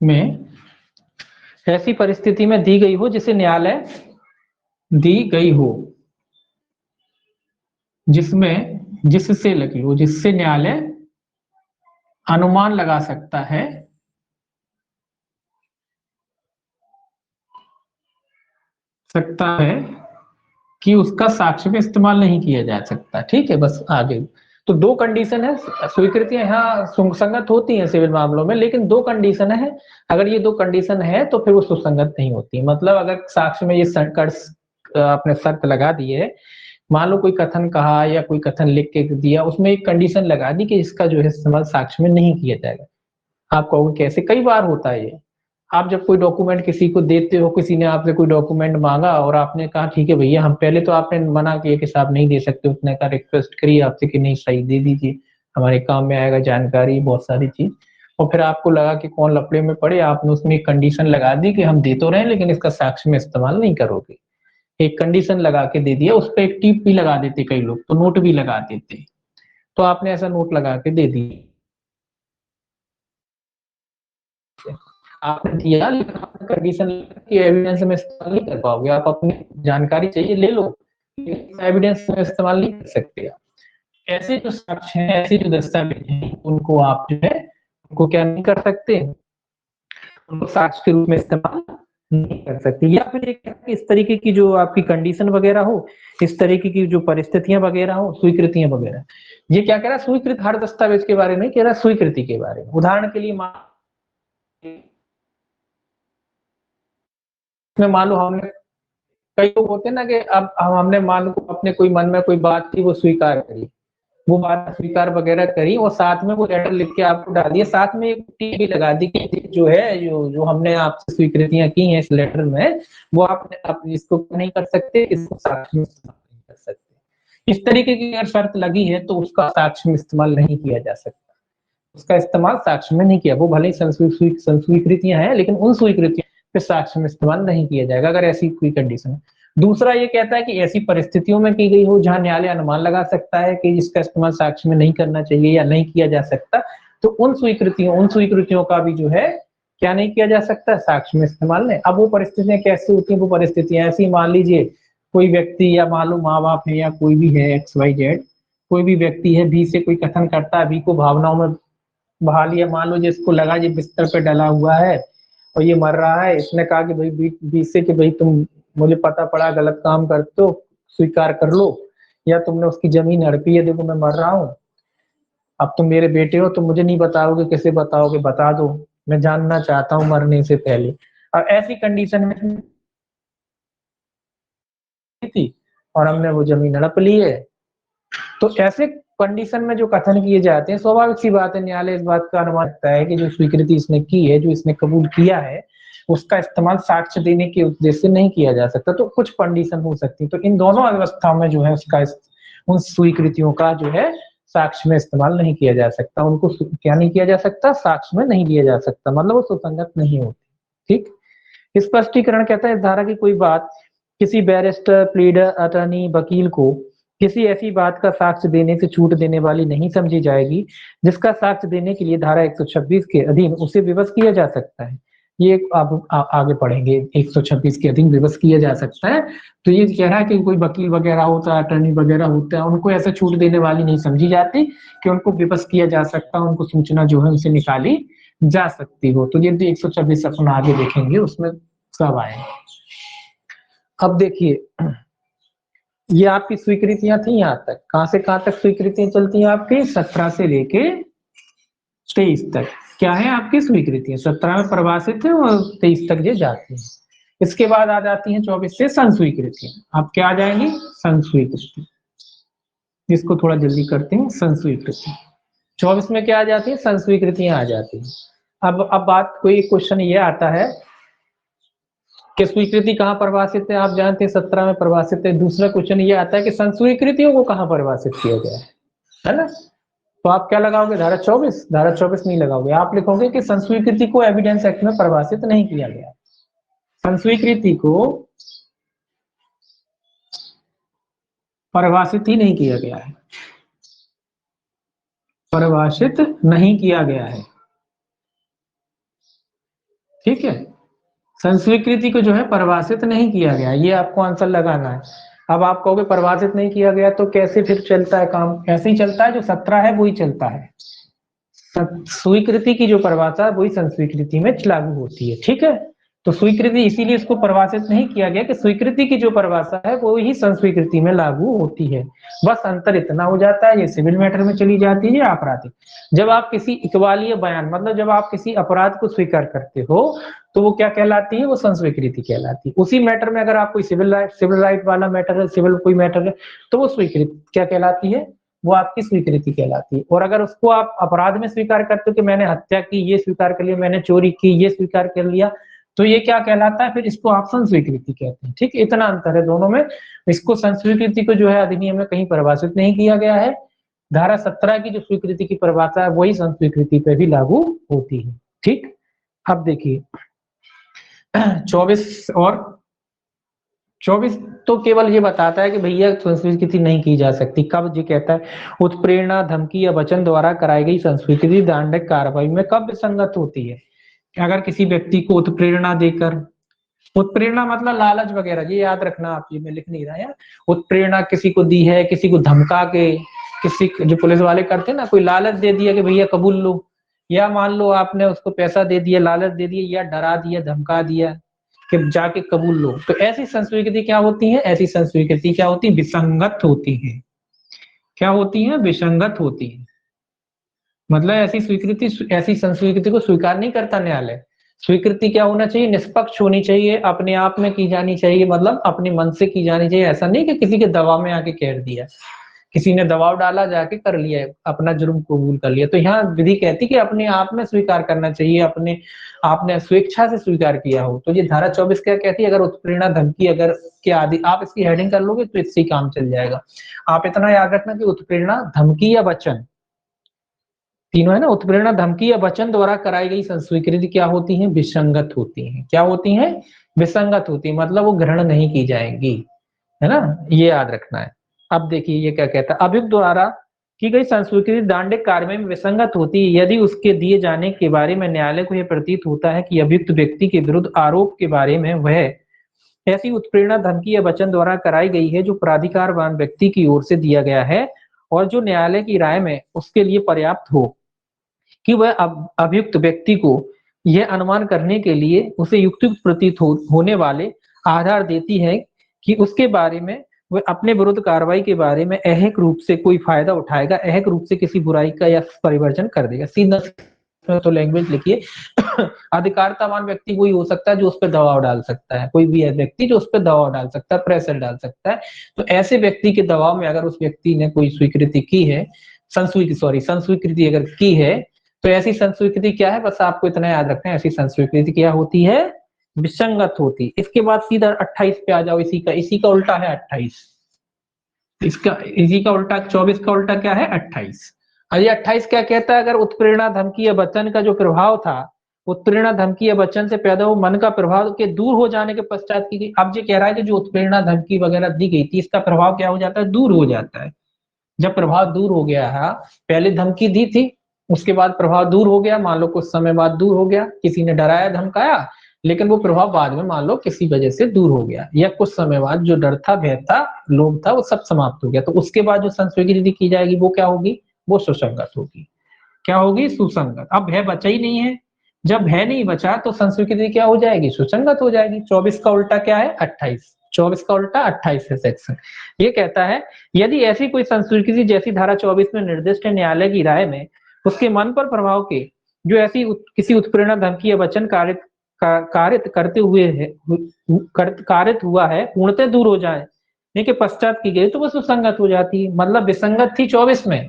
में, ऐसी परिस्थिति में दी गई हो जिसे न्यायालय दी गई हो, जिससे लगी हो, जिससे न्यायालय अनुमान लगा सकता है कि उसका साक्ष्य में इस्तेमाल नहीं किया जा सकता। ठीक है, बस आगे। तो दो कंडीशन है, स्वीकृतियां यहाँ सुसंगत होती हैं सिविल मामलों में, लेकिन दो कंडीशन है। अगर ये दो कंडीशन है तो फिर वो सुसंगत नहीं होती। मतलब अगर साक्ष्य में ये आपने शर्त लगा दी है, मान लो कोई कथन कहा या कोई कथन लिख के दिया, उसमें एक कंडीशन लगा दी कि इसका जो है इस्तेमाल साक्ष्य में नहीं किया जाएगा। आप कहोगे कैसे, कई बार होता है ये। आप जब कोई डॉक्यूमेंट किसी को देते हो, किसी ने आपसे कोई डॉक्यूमेंट मांगा और आपने कहा ठीक है भैया, हम पहले तो आपने मना किया कि साहब नहीं दे सकते, उसने कहा रिक्वेस्ट करी आपसे कि नहीं सही दे दीजिए, हमारे काम में आएगा, जानकारी बहुत सारी चीज, और फिर आपको लगा कि कौन लफड़े में पड़े, आपने उसमें एक कंडीशन लगा दी कि हम दे तो रहे हैं लेकिन इसका साक्ष्य में इस्तेमाल नहीं करोगे, एक कंडीशन लगा के दे दिया, उस पर एक टिप भी लगा देते कई लोग, तो नोट भी लगा देते, तो आपने ऐसा नोट लगा के दे दिया, आपने दिया लेकिन आपने कंडीशन की एविडेंस में इस्तेमाल नहीं कर पाओगे, आप अपनी जानकारी चाहिए ले लो, एविडेंस में इस्तेमाल नहीं कर सकते आप। ऐसे जो साक्ष्य हैं, ऐसे जो दस्तावेज हैं, उनको आप जो है उनको क्या नहीं कर सकते, उनको साक्ष्य के रूप में इस्तेमाल नहीं कर सकते। या फिर एक इस तरीके की जो आपकी कंडीशन वगैरह हो, इस तरीके की जो परिस्थितियां वगैरह हो, स्वीकृतियां वगैरह, ये क्या कह रहा है, स्वीकृत हर दस्तावेज के बारे में कह रहा है, स्वीकृति के बारे में। उदाहरण के लिए मान लो हमने, कई लोग होते हैं ना कि अब हमने मान लो अपने कोई मन में कोई बात थी वो स्वीकार करी, वो बात स्वीकार वगैरह करी और साथ में वो लेटर लिख के आपको डाल दिया, साथ में एक टिक भी लगा दी कि जो है जो हमने आपसे स्वीकृतियां की हैं इस लेटर में, वो आप इसको नहीं कर सकते, इसको साक्ष्य में इस्तेमाल नहीं कर सकते। इस तरीके की अगर शर्त लगी है तो उसका साक्ष्य में इस्तेमाल नहीं किया जा सकता, उसका इस्तेमाल साक्ष्य में नहीं किया, वो भले ही संस्वीकृतियां हैं लेकिन उन स्वीकृतियों पे साक्ष्य में इस्तेमाल नहीं किया जाएगा अगर ऐसी कोई कंडीशन है। दूसरा ये कहता है कि ऐसी परिस्थितियों में की गई हो जहां न्यायालय अनुमान लगा सकता है कि इसका इस्तेमाल साक्ष्य में नहीं करना चाहिए या नहीं किया जा सकता, तो उन स्वीकृतियों का भी जो है क्या नहीं किया जा सकता, साक्ष्य में इस्तेमाल नहीं। अब वो परिस्थितियां कैसे होती हैं, वो परिस्थितियां ऐसी, मान लीजिए कोई व्यक्ति या मान लो माँ बाप है या कोई भी है XYZ, कोई भी व्यक्ति है, बी से कोई कथन करता है, बी को भावनाओं में बहा लिया, मान लो जिसको लगा ये बिस्तर पे डला हुआ है और ये मर रहा है, इसने कहा कि भाई बी से कि भाई तुम, मुझे पता पड़ा गलत काम करते हो, स्वीकार कर लो, या तुमने उसकी जमीन हड़पी है, देखो मैं मर रहा हूँ, अब तुम मेरे बेटे हो, तुम मुझे नहीं बताओगे, कैसे बताओगे, बता दो, मैं जानना चाहता हूँ मरने से पहले। और ऐसी कंडीशन में थी और हमने वो जमीन हड़प ली है, तो ऐसे कंडीशन में जो कथन किए जाते हैं, स्वाभाविक सी बात है न्यायालय इस बात का अनुमान रखता है कि जो स्वीकृति इसने की है, जो इसने कबूल किया है, उसका इस्तेमाल साक्ष्य देने के उद्देश्य से नहीं किया जा सकता, तो कुछ कंडीशन हो सकती है, तो इन दोनों अवस्थाओं में जो है उसका उन स्वीकृतियों का जो है साक्ष्य में इस्तेमाल नहीं किया जा सकता, उनको क्या नहीं किया जा सकता, साक्ष्य में नहीं लिया जा सकता, मतलब वो सुसंगत नहीं होती। ठीक, स्पष्टीकरण कहता है इस धारा की कोई बात किसी बैरिस्टर, प्लीडर, अटर्नी, वकील को किसी ऐसी बात का साक्ष्य देने से छूट देने वाली नहीं समझी जाएगी जिसका साक्ष्य देने के लिए धारा 126 के अधीन उसे विवश किया जा सकता है। ये आप आगे पढ़ेंगे, 126 के अधीन विवश किया जा सकता है, तो ये कह रहा है कि कोई वकील वगैरह होता है, अटर्नी वगैरह होता है, उनको ऐसा छूट देने वाली नहीं समझी जाती कि उनको विवश किया जा सकता, उनको सूचना जो है उनसे निकाली जा सकती हो। तो ये 126 अपन आगे देखेंगे, उसमें सब आए। अब देखिए, ये आपकी स्वीकृतियां थी यहाँ तक, कहां से कहां तक स्वीकृतियां चलती हैं आपकी, 17 से लेके 23 तक क्या है आपकी स्वीकृतियां, 17 में प्रवासित है और 23 तक ये जाती है। इसके बाद आ जाती हैं 24 से संस्वीकृतियां। अब क्या आ जाएंगी, संस्वीकृति, इसको थोड़ा जल्दी करते हैं, संस्वीकृति 24 में क्या आ जाती है, संस्वीकृतियां आ जाती है। अब बात कोई क्वेश्चन ये आता है कि स्वीकृति कहाँ परिभाषित है, आप जानते हैं 17 में परिभाषित है। दूसरा क्वेश्चन ये आता है कि संस्वीकृतियों को कहाँ परिभाषित किया गया है ना, तो आप क्या लगाओगे, धारा 24, धारा 24 नहीं लगाओगे, आप लिखोगे कि संस्वीकृति को एविडेंस एक्ट में परिभाषित नहीं किया गया, संस्वीकृति को परिभाषित ही नहीं किया गया है, परिभाषित नहीं किया गया है। ठीक है, संस्वीकृति को जो है परिभाषित नहीं किया गया, ये आपको आंसर लगाना है। अब आप कहोगे परिभाषित नहीं किया गया तो कैसे फिर चलता है काम, ऐसे ही चलता है, जो 17 है वही चलता है, स्वीकृति की जो परिभाषा है वही संस्वीकृति में लागू होती है। ठीक है, तो स्वीकृति इसीलिए इसको परिभाषित नहीं किया गया कि स्वीकृति की जो परिभाषा है वो ही संस्वीकृति में लागू होती है, बस अंतर इतना हो जाता है, ये सिविल मैटर में चली जाती है, आपराधिक। जब आप किसी इकबालिय बयान, मतलब जब आप किसी अपराध को स्वीकार करते हो तो वो क्या कहलाती है, वो संस्वीकृति कहलाती है। उसी मैटर में अगर आप कोई सिविल राइट वाला मैटर है, सिविल कोई मैटर है, तो वो स्वीकृति क्या कहलाती है, वो आपकी स्वीकृति कहलाती है। और अगर उसको आप अपराध में स्वीकार करते हो कि मैंने हत्या की, ये स्वीकार कर लिया, मैंने चोरी की, ये स्वीकार कर लिया, तो ये क्या कहलाता है, फिर इसको आप संस्वीकृति कहते हैं। ठीक, इतना अंतर है दोनों में। इसको संस्वीकृति को जो है अधिनियम में कहीं परिभाषित नहीं किया गया है। धारा 17 की जो स्वीकृति की परिभाषा है वही संस्वीकृति पे भी लागू होती है। ठीक, अब देखिए 24 और 24 तो केवल ये बताता है कि भैया संस्वीकृति नहीं की जा सकती। कब ये कहता है, उत्प्रेरणा, धमकी या वचन द्वारा कराई गई संस्वीकृति दंडक कार्रवाई में कब विसंगत होती है। अगर किसी व्यक्ति को उत्प्रेरणा देकर, उत्प्रेरणा मतलब लालच वगैरह, ये याद रखना आप, ये मैं लिख नहीं रहा यार। उत्प्रेरणा किसी को दी है, किसी को धमका के, किसी जो पुलिस वाले करते हैं ना, कोई लालच दे दिया कि भैया कबूल लो, या मान लो आपने उसको पैसा दे दिया, लालच दे दिया, या डरा दिया, धमका दिया कि जाके कबूल लो, तो ऐसी संस्वीकृति क्या होती है, ऐसी संस्वीकृति क्या होती है, विसंगत होती है। क्या होती है, विसंगत होती है। मतलब ऐसी स्वीकृति, ऐसी संस्वीकृति को स्वीकार नहीं करता न्यायालय। स्वीकृति क्या होना चाहिए, निष्पक्ष होनी चाहिए, अपने आप में की जानी चाहिए, मतलब अपने मन से की जानी चाहिए। ऐसा नहीं कि किसी के दबाव में आके कह दिया, किसी ने दबाव डाला, जाके कर लिया, अपना जुर्म कबूल कर लिया। तो यहाँ विधि कहती कि अपने आप में स्वीकार करना चाहिए, अपने आपने स्वेच्छा से स्वीकार किया हो। तो ये धारा 24 क्या कहती है, अगर उत्प्रेरणा, धमकी अगर के आदि, आप इसकी हेडिंग कर लोगे तो इससे काम चल जाएगा। आप इतना याद रखना कि उत्प्रेरणा, धमकी या वचन, तीनों है ना, उत्प्रेरणा, धमकी या वचन द्वारा कराई गई संस्वीकृति क्या होती है, विसंगत होती है। क्या होती है, विसंगत होती है, मतलब वो ग्रहण नहीं की जाएंगी, है ना, ये याद रखना है। अब देखिए ये क्या कहता है, अभियुक्त द्वारा की गई संस्वीकृति दंडिक कार्य में विसंगत होती है यदि उसके दिए जाने के बारे में न्यायालय को यह प्रतीत होता है कि अभियुक्त व्यक्ति के विरुद्ध आरोप के बारे में वह ऐसी उत्प्रेरणा, धमकी या वचन द्वारा कराई गई है जो प्राधिकारवान व्यक्ति की ओर से दिया गया है और जो न्यायालय की राय में उसके लिए पर्याप्त हो कि वह अभियुक्त व्यक्ति को यह अनुमान करने के लिए उसे युक्तियुक्त प्रतीत होने वाले आधार देती है कि उसके बारे में वह अपने विरुद्ध कार्रवाई के बारे में ऐहिक रूप से कोई फायदा उठाएगा, ऐहिक रूप से किसी बुराई का या परिवर्जन कर देगा। सीधा तो लैंग्वेज लिखिए अधिकारतावान व्यक्ति वही हो सकता है जो उस पर दबाव डाल सकता है, कोई भी व्यक्ति जो उस पर दबाव डाल सकता है, प्रेशर डाल सकता है। तो ऐसे व्यक्ति के दबाव में अगर उस व्यक्ति ने कोई स्वीकृति की है, संस्वीकृति अगर की है, तो ऐसी संस्वीकृति क्या है, बस आपको इतना याद रखना है, ऐसी संस्वीकृति क्या होती है, विसंगत होती। इसके बाद सीधा 28 पे आ जाओ, इसी का उल्टा है 28, इसी का उल्टा 24 का उल्टा क्या है, 28। ये 28 क्या कहता है, अगर उत्प्रेरणा, धमकी या वचन का जो प्रभाव था, उत्प्रेरणा, धमकी या वचन से पैदा हुआ मन का प्रभाव के दूर हो जाने के पश्चात की गई। अब ये कह रहा है कि जो उत्प्रेरणा, धमकी वगैरह दी गई थी, इसका प्रभाव क्या हो जाता है, दूर हो जाता है। जब प्रभाव दूर हो गया है, पहले धमकी दी थी, उसके बाद प्रभाव दूर हो गया, मान लो कुछ समय बाद दूर हो गया, किसी ने डराया, धमकाया, लेकिन वो प्रभाव बाद में मान लो किसी वजह से दूर हो गया, या कुछ समय बाद जो डर था, भय था, लोभ था, वो सब समाप्त हो गया, तो उसके बाद जो संस्वीकृति की जाएगी वो क्या होगी, वो सुसंगत होगी। क्या होगी, सुसंगत। अब भय बचा ही नहीं है, जब भय नहीं बचा तो संस्वीकृति क्या हो जाएगी, सुसंगत हो जाएगी। 24 का उल्टा क्या है, 28। 24 का उल्टा 28 है सेक्शन। ये कहता है यदि ऐसी कोई संस्वीकृति जैसी धारा 24 में निर्दिष्ट है, न्यायालय की राय में उसके मन पर प्रभाव के जो ऐसी किसी उत्प्रेरणा, धमकी या वचन कारित करते हुए है, कारित हुआ है, पूर्णतः दूर हो जाए के पश्चात की गई, तो वो सुसंगत हो जाती है। मतलब विसंगत थी 24 में,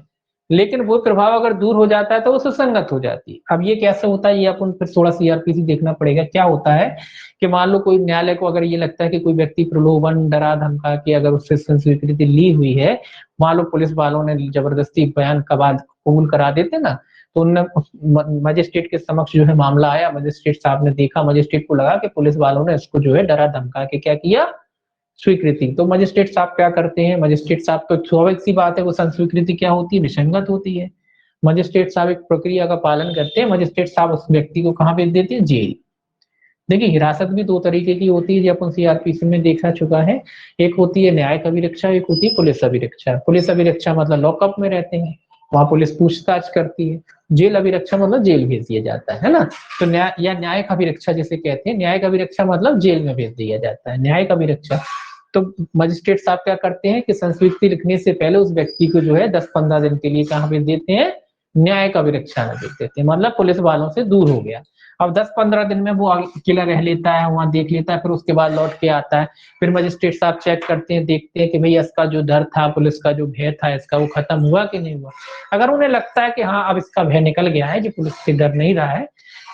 लेकिन वो प्रभाव अगर दूर हो जाता है तो वो सुसंगत हो जाती है। अब ये कैसे होता है, ये अपन फिर थोड़ा सीआरपीसी देखना पड़ेगा। क्या होता है कि मान लो कोई न्यायालय को अगर ये लगता है कि कोई व्यक्ति प्रलोभन, डरा धमका के अगर उससे स्वीकृति ली हुई है, मान लो पुलिस वालों ने जबरदस्ती बयान का बाद कबूल करा देते ना, तो उनने मजिस्ट्रेट के समक्ष जो है मामला आया, मजिस्ट्रेट साहब ने देखा, मजिस्ट्रेट को लगा कि पुलिस वालों ने इसको जो है डरा धमका के क्या किया, स्वीकृति। तो मजिस्ट्रेट साहब क्या करते हैं, मजिस्ट्रेट साहब तो स्वाभाविक सी बात है, वो संस्वीकृति क्या होती है, विसंगत होती है। मजिस्ट्रेट साहब एक प्रक्रिया का पालन करते हैं, मजिस्ट्रेट साहब उस व्यक्ति को कहाँ भेज देते हैं, जेल। देखिए हिरासत भी दो तरीके की होती है, जो अपन सीआरपीसी में देखा चुका है। एक होती है न्यायिक अभिरक्षा, एक होती है पुलिस अभिरक्षा। पुलिस अभिरक्षा मतलब लॉकअप में रहते हैं, वहां पुलिस पूछताछ करती है। जेल अभिरक्षा मतलब जेल भेज दिया जाता है ना। तो न्यायिक अभिरक्षा जिसे कहते हैं, न्यायिक अभिरक्षा मतलब जेल में भेज दिया जाता है, न्यायिक अभिरक्षा। तो मजिस्ट्रेट साहब क्या करते हैं कि संस्वीकृति लिखने से पहले उस व्यक्ति को जो है 10-15 दिन के लिए कहाँ भेज देते हैं, न्यायिक अभिरक्षा में भेज देते हैं, मतलब पुलिस वालों से दूर हो गया। अब 10-15 दिन में वो अकेला रह लेता है, वहां देख लेता है, फिर उसके बाद लौट के आता है। फिर मजिस्ट्रेट साहब चेक करते हैं, देखते हैं कि भाई इसका जो डर था, पुलिस का जो भय था इसका, वो खत्म हुआ कि नहीं हुआ। अगर उन्हें लगता है कि हाँ अब इसका भय निकल गया है, जो पुलिस से डर नहीं रहा है,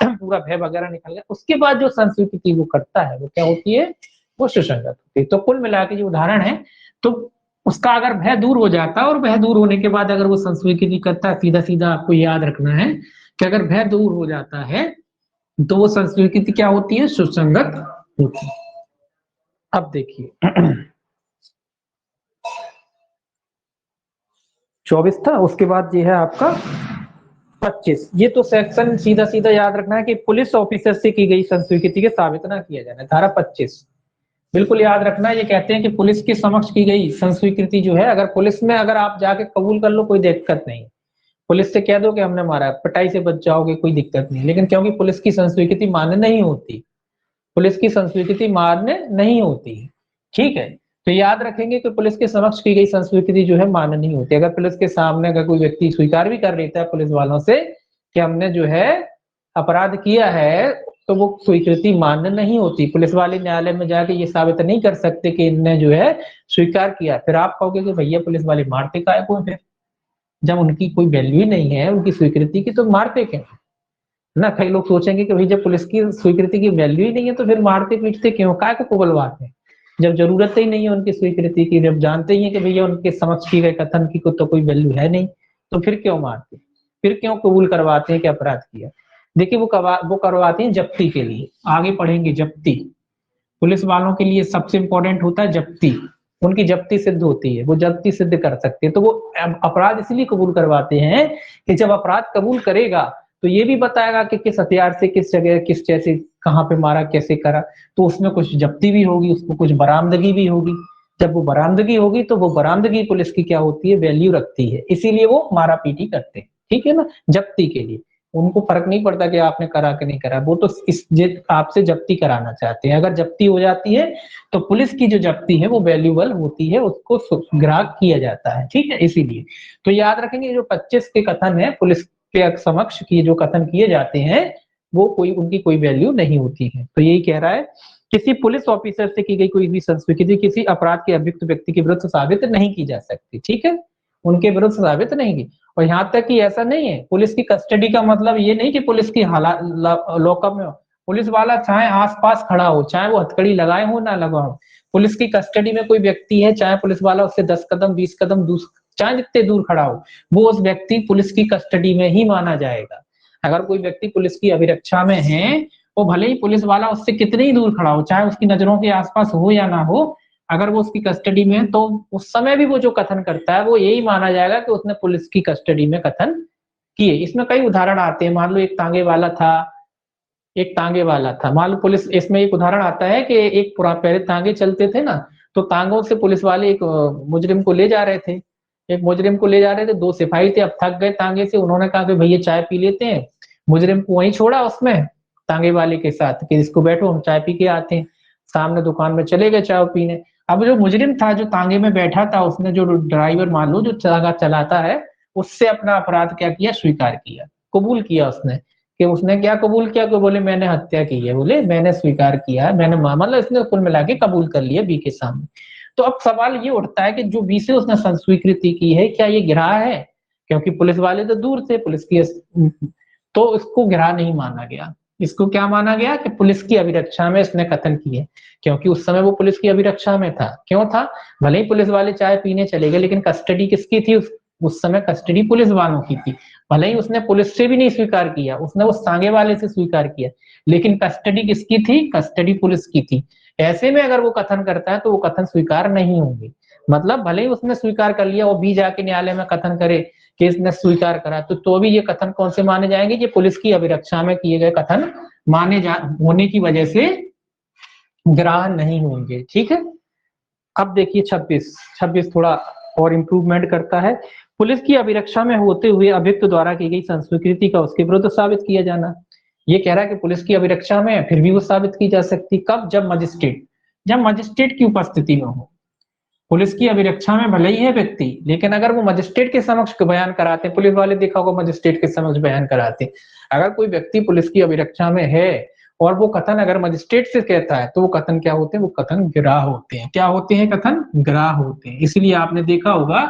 पूरा भय वगैरह निकल गया, उसके बाद जो संस्वीकृति वो करता है वो क्या होती है, वो सुसंगत होती है। तो कुल मिला के जो उदाहरण है, तो उसका अगर भय दूर हो जाता है, और भय दूर होने के बाद अगर वो संस्वीकृति करता है, सीधा सीधा आपको याद रखना है कि अगर भय दूर हो जाता है तो वो संस्वीकृति क्या होती है, सुसंगत होती है। अब देखिए 24 था, उसके बाद ये है आपका 25। ये तो सेक्शन सीधा सीधा याद रखना है कि पुलिस ऑफिसर से की गई संस्वीकृति के साबित ना किया जाना, धारा 25 बिल्कुल याद रखना है। ये कहते हैं कि पुलिस के समक्ष की गई संस्वीकृति जो है, अगर पुलिस में अगर आप जाके कबूल कर लो कोई दिक्कत नहीं, पुलिस से कह दो कि हमने मारा, पिटाई से बच जाओगे, कोई दिक्कत नहीं। लेकिन क्योंकि पुलिस की संस्वीकृति मान्य नहीं होती, पुलिस की संस्वीकृति मान्य नहीं होती, ठीक है, तो याद रखेंगे कि पुलिस के समक्ष की गई संस्वीकृति जो है मान्य नहीं होती। अगर पुलिस के सामने अगर कोई व्यक्ति स्वीकार भी कर लेता है पुलिस वालों से कि हमने जो है अपराध किया है, तो वो स्वीकृति मान्य नहीं होती। पुलिस वाले न्यायालय में जाके ये साबित नहीं कर सकते कि इनने जो है स्वीकार किया। फिर आप कहोगे कि भैया पुलिस वाले मारते काहे को, फिर जब उनकी कोई वैल्यू ही नहीं है उनकी स्वीकृति की, तो मारते क्यों ना। कई लोग सोचेंगे कि भाई जब पुलिस की स्वीकृति की वैल्यू ही नहीं है तो फिर मारते पीटते क्यों, काय को बुलवाते हैं, जब जरूरत ही नहीं है उनकी स्वीकृति की, जब जानते ही है कि भैया उनके समक्ष की गए कथन की को तो कोई वैल्यू है नहीं, तो फिर क्यों मारते, फिर क्यों कबूल करवाते हैं कि अपराध किया। देखिए वो करवाते हैं जब्ती के लिए, आगे पढ़ेंगे जब्ती। पुलिस वालों के लिए सबसे इंपॉर्टेंट होता है जब्ती, उनकी जब्ती सिद्ध होती है, वो जब्ती सिद्ध कर सकते हैं। तो वो अपराध इसलिए कबूल करवाते हैं कि जब अपराध कबूल करेगा तो ये भी बताएगा कि किस हथियार से, किस जगह, किस जैसे, कहाँ पे मारा, कैसे करा, तो उसमें कुछ जब्ती भी होगी, उसको कुछ बरामदगी भी होगी। जब वो बरामदगी होगी तो वो बरामदगी पुलिस की क्या होती है, वैल्यू रखती है, इसीलिए वो मारा पीटी करते हैं, ठीक है ना, जब्ती के लिए। उनको फर्क नहीं पड़ता कि आपने करा कि नहीं करा, वो तो इस आपसे जब्ती कराना चाहते हैं। अगर जब्ती हो जाती है तो पुलिस की जो जब्ती है वो वैल्यूबल होती है, उसको ग्राह्य किया जाता है, ठीक है, इसीलिए। तो याद रखेंगे जो 25 के कथन है पुलिस के समक्ष की जो कथन किए जाते हैं वो कोई उनकी कोई वैल्यू नहीं होती है। तो यही कह रहा है, किसी पुलिस ऑफिसर से की गई कोई भी संस्वीकृति किसी अपराध के अभियुक्त व्यक्ति के विरुद्ध साबित नहीं की जा सकती, ठीक है, उनके विरुद्ध साबित नहीं की। और यहाँ तक कि ऐसा नहीं है, पुलिस की कस्टडी का मतलब ये नहीं कि पुलिस की हालात लॉकअप में हो, पुलिस वाला चाहे आसपास खड़ा हो, चाहे वो हथकड़ी लगाए हो ना लगाए हो, पुलिस की कस्टडी में कोई व्यक्ति है, चाहे पुलिस वाला उससे 10 कदम 20 कदम दूर, चाहे जितने दूर खड़ा हो, वो उस व्यक्ति पुलिस की कस्टडी में ही माना जाएगा। अगर कोई व्यक्ति पुलिस की अभिरक्षा में है, वो भले ही पुलिस वाला उससे कितनी ही दूर खड़ा हो, चाहे उसकी नजरों के आसपास हो या ना हो, अगर वो उसकी कस्टडी में है तो उस समय भी वो जो कथन करता है वो यही माना जाएगा कि उसने पुलिस की कस्टडी में कथन किए। इसमें कई उदाहरण आते हैं, मान लो एक तांगे वाला था, मान लो पुलिस, इसमें एक उदाहरण आता है कि एक पहले तांगे चलते थे ना, तो तांगों से पुलिस वाले एक मुजरिम को ले जा रहे थे, दो सिपाही थे, अब थक गए तांगे से, उन्होंने कहा कि भैया चाय पी लेते हैं, मुजरिम को वहीं छोड़ा उसमें तांगे वाले के साथ कि इसको बैठो हम चाय पी के आते हैं, सामने दुकान में चले गए चाय पीने। अब जो मुजरिम था जो तांगे में बैठा था, उसने जो ड्राइवर मान लो जो तांगा चलाता है, उससे अपना अपराध क्या किया, स्वीकार किया, कबूल किया उसने, कि उसने क्या कबूल किया, कि बोले मैंने हत्या की है, बोले मैंने स्वीकार किया है, मैंने मतलब इसने कुल मिला के कबूल कर लिया बी के सामने। तो अब सवाल ये उठता है कि जो बी से उसने संस्वीकृति की है, क्या ये गिरहा है, क्योंकि पुलिस वाले तो दूर थे, पुलिस की, तो इसको गिरहा नहीं माना गया। इसको क्या माना गया कि पुलिस की अभिरक्षा में इसने कथन किए, क्योंकि उस समय वो पुलिस की अभिरक्षा में था। क्यों था, भले ही पुलिस वाले चाय पीने चले गए, लेकिन कस्टडी किसकी थी, उस समय कस्टडी पुलिस वालों की थी। भले ही उसने पुलिस से भी नहीं स्वीकार किया, उसने उस सांगे वाले से स्वीकार किया, लेकिन कस्टडी किसकी थी, कस्टडी पुलिस की थी। ऐसे में अगर वो कथन करता है तो वो कथन स्वीकार नहीं होंगे। मतलब भले ही उसने स्वीकार कर लिया, वो भी जाके न्यायालय में कथन करे कि इसने स्वीकार करा, तो भी ये कथन कौन से माने जाएंगे, ये पुलिस की अभिरक्षा में किए गए कथन माने होने की वजह से ग्रहण नहीं होंगे, ठीक है। अब देखिए 26 थोड़ा और इंप्रूवमेंट करता है, पुलिस की अभिरक्षा में होते हुए अभियुक्त द्वारा की गई संस्वीकृति का उसके विरुद्ध साबित किया जाना। ये कह रहा है कि पुलिस की अभिरक्षा में फिर भी वो साबित की जा सकती, कब, जब मजिस्ट्रेट की उपस्थिति में हो। पुलिस की अभिरक्षा में भले ही है व्यक्ति, लेकिन अगर वो मजिस्ट्रेट के समक्ष बयान कराते हैं, पुलिस वाले देखा होगा मजिस्ट्रेट के समक्ष बयान कराते हैं, अगर कोई व्यक्ति पुलिस की अभिरक्षा में है और वो कथन अगर मजिस्ट्रेट से कहता है तो वो कथन क्या होते हैं, वो कथन ग्राह होते हैं। क्या होते हैं? कथन ग्राह होते हैं। इसलिए आपने देखा होगा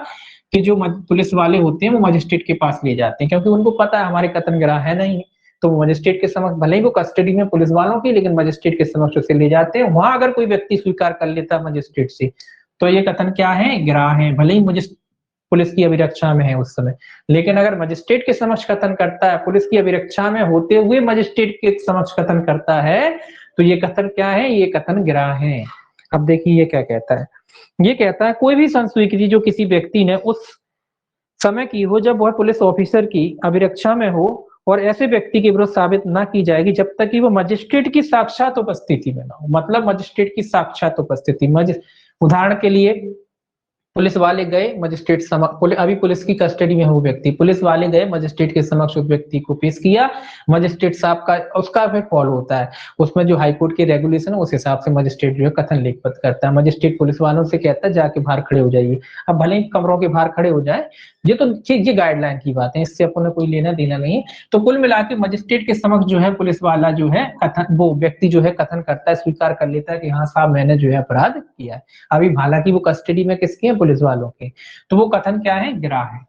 कि जो पुलिस वाले होते हैं वो मजिस्ट्रेट के पास ले जाते हैं, क्योंकि उनको पता है हमारे कथन ग्राह है नहीं, तो वो मजिस्ट्रेट के समक्ष, भले ही वो कस्टडी में पुलिस वालों की, लेकिन मजिस्ट्रेट के समक्ष उसे ले जाते हैं। वहां अगर कोई व्यक्ति स्वीकार कर लेता है मजिस्ट्रेट से, तो ये कथन क्या है? ग्राह है, भले ही मुझे पुलिस की अभिरक्षा में है उस समय। लेकिन अगर मजिस्ट्रेट के समक्ष कथन करता है, पुलिस की अभिरक्षा में होते हुए मजिस्ट्रेट के समक्ष कथन करता है, तो ये कथन क्या है? ये कथन ग्राह है। अब देखिए ये क्या कहता है, ये कहता है कोई भी संस्वीकृति जो किसी व्यक्ति ने उस समय की हो जब वह पुलिस ऑफिसर की अभिरक्षा में हो और ऐसे व्यक्ति के विरुद्ध साबित ना की जाएगी जब तक कि वो मजिस्ट्रेट की साक्षात उपस्थिति में ना हो। मतलब मजिस्ट्रेट की साक्षात उपस्थिति, उदाहरण के लिए पुलिस वाले गए मजिस्ट्रेट समक्ष, अभी पुलिस की कस्टडी में है वो व्यक्ति, पुलिस वाले गए मजिस्ट्रेट के समक्ष उस व्यक्ति को पेश किया, मजिस्ट्रेट साहब का उसका फिर फॉलो होता है, उसमें जो हाईकोर्ट के रेगुलेशन है उस हिसाब से मजिस्ट्रेट जो है कथन लिखित करता है। मजिस्ट्रेट पुलिस वालों से कहता है जाके बाहर खड़े हो जाइए। अब भले ही कमरों के बाहर खड़े हो जाए, ये तो ये गाइडलाइन की बात है, इससे अपन कोई लेना देना नहीं है। तो कुल मिला के मजिस्ट्रेट के समक्ष जो है पुलिस वाला जो है कथन, वो व्यक्ति जो है कथन करता है, स्वीकार कर लेता है कि हाँ साहब मैंने जो है अपराध किया है। अभी हालांकि वो कस्टडी में किसके हैं? पुलिस वालों के। तो वो कथन क्या है? ग्राह है।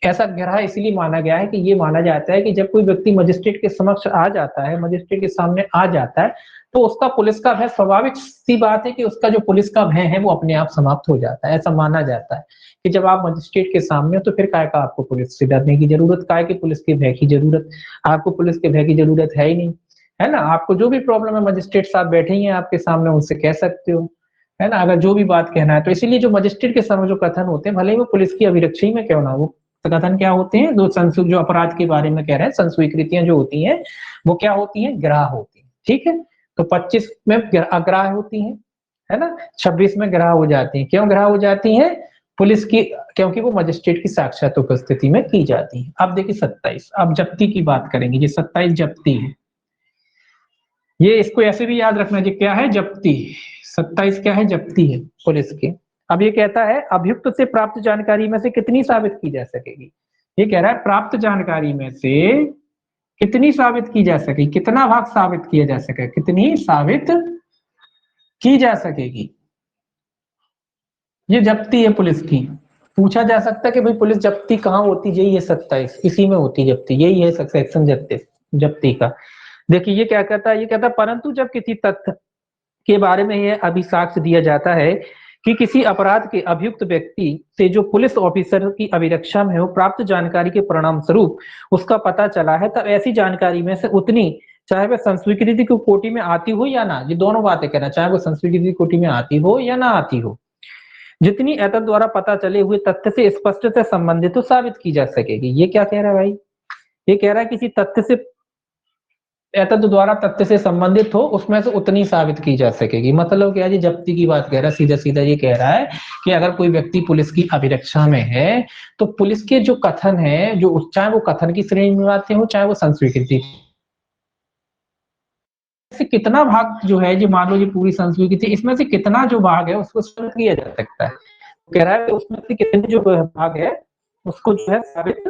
ऐसा ग्राह इसलिए माना गया है कि ये माना जाता है कि जब कोई व्यक्ति मजिस्ट्रेट के समक्ष आ जाता है, मजिस्ट्रेट के सामने आ जाता है, तो उसका पुलिस का भय, स्वाभाविक सी बात है कि उसका जो पुलिस का भय है वो अपने आप समाप्त हो जाता है। ऐसा माना जाता है कि जब आप मजिस्ट्रेट के सामने हो तो फिर काय का आपको पुलिस से डरने की जरूरत, काय की पुलिस के भय की जरूरत? आपको पुलिस के भय की जरूरत है ही नहीं, है ना। आपको जो भी प्रॉब्लम है मजिस्ट्रेट साहब बैठे ही हैं आपके सामने, उनसे कह सकते हो, है ना, अगर जो भी बात कहना है तो। इसीलिए जो मजिस्ट्रेट के समक्ष जो कथन होते हैं, भले ही वो पुलिस की अभिरक्षा में क्यों ना हो, कथन क्या होते हैं? जो अपराध के बारे में कह रहे हैं, संस्वीकृतियां जो होती हैं वो क्या होती हैं? ग्राह होती है। ठीक है, तो 25 में अग्राह होती है ना, 26 में ग्राह हो जाती है। क्यों ग्राह हो जाती है? पुलिस की, क्योंकि वो मजिस्ट्रेट की साक्षात उपस्थिति में की जाती है। अब देखिए 27, अब जब्ती की बात करेंगे। ये 27 जब्ती है, ये इसको ऐसे भी याद रखना जी, क्या है? जब्ती। 27 क्या है? जब्ती है पुलिस की। अब ये कहता है अभियुक्त से प्राप्त जानकारी में से कितनी साबित की जा सकेगी। ये कह रहा है प्राप्त जानकारी में से कितनी साबित की जा सकेगी, कितना भाग साबित किया जा सके, कितनी साबित की जा सकेगी। ये जब्ती है पुलिस की। पूछा जा सकता है कि भाई पुलिस जब्ती कहाँ होती है? यही है 27, इसी में होती है जब्ती, यही है सेक्शन जब्ती का। देखिए ये क्या कहता है? ये कहता है परंतु जब किसी तथ्य के बारे में यह अभिसाक्ष्य दिया जाता है कि किसी अपराध के अभियुक्त व्यक्ति से जो पुलिस ऑफिसर की अभिरक्षा में हो प्राप्त जानकारी के परिणाम स्वरूप उसका पता चला है, तब ऐसी जानकारी में से उतनी, चाहे वह संस्वीकृति की कोटि में आती हो या ना, ये दोनों बातें कहना, चाहे वो संस्वीकृति की कोटि में आती हो या ना आती हो, जितनी एतद द्वारा पता चले हुए तथ्य से स्पष्ट से संबंधित तो साबित की जा सकेगी। ये क्या कह रहा है भाई? ये कह रहा है किसी तथ्य से, एतद द्वारा तथ्य से संबंधित हो, उसमें से उतनी साबित की जा सकेगी। मतलब क्या जी? जब्ती की बात कह रहा है, सीधा सीधा ये कह रहा है कि अगर कोई व्यक्ति पुलिस की अभिरक्षा में है तो पुलिस के जो कथन है, जो चाहे वो कथन की श्रेणी में आते हो चाहे वो संस्वीकृति, से कितना भाग जो है, जो मान लो जी पूरी संस्वीकृति, इसमें से कितना जो भाग है उसको साबित किया जा सकता है। कह रहा है उसमें से कितने जो भाग है उसको जो है साबित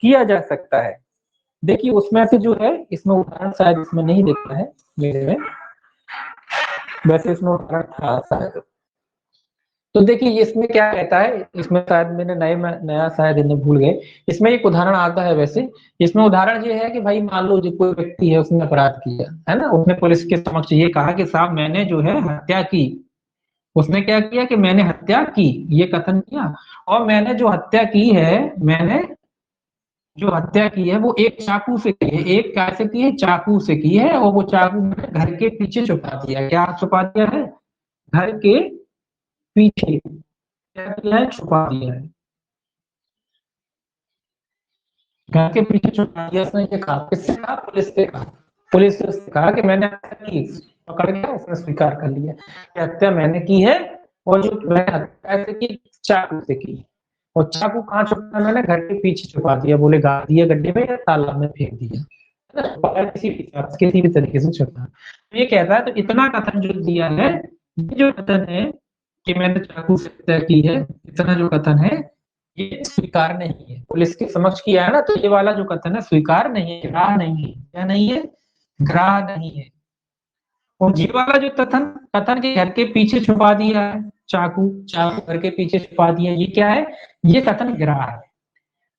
किया जा सकता है। देखिए उसमें से जो है, इसमें उदाहरण शायद इसमें नहीं देखा है मेरे में, वैसे इसमें उदाहरण था शायद। तो देखिए इसमें क्या कहता है, इसमें शायद मैंने नया शायद इन्हें भूल गए, इसमें एक उदाहरण आता है वैसे। इसमें उदाहरण ये है कि भाई मान लो जो कोई व्यक्ति है उसने अपराध किया है ना, उसने पुलिस के समक्ष ये कहा कि साहब मैंने जो है हत्या की। उसने क्या किया कि मैंने हत्या की, ये कथन किया, और मैंने जो हत्या की है, मैंने जो हत्या की है वो एक चाकू से की है। एक कैसे की है? चाकू से की है, और वो चाकू मैंने घर के पीछे छुपा दिया। क्या छुपा दिया है? घर के पीछे क्या किया है? छुपा दिया है, घर के पीछे छुपा दिया। उसने ये कहा, किससे कहा? पुलिस से कहा। पुलिस से उसने कहा कि मैंने हत्या की, पकड़ गया, उसने स्वीकार कर लिया कि हत्या मैंने की है, और जो मैंने हत्या ऐसे की चाकू से की, और चाकू कहाँ छुपा? मैंने घर के पीछे छुपा दिया, बोले गाड़ दिया गड्ढे में या तालाब में फेंक दिया, किसी भी तरीके से छुपा। तो ये कहता है, तो इतना कथन जो दिया है, ये जो कथन है कि मैंने चाकू से हत्या की है, इतना जो कथन है ये स्वीकार नहीं है। पुलिस के समक्ष किया है ना, तो ये वाला जो कथन है स्वीकार नहीं है, ग्राह्य नहीं है। क्या नहीं है? ग्राह्य नहीं है। और ये वाला जो कथन कथन के घर के पीछे छुपा दिया है, चाकू चाकू घर के पीछे छुपा दिया, ये क्या है? ये कथन ग्राह्य है।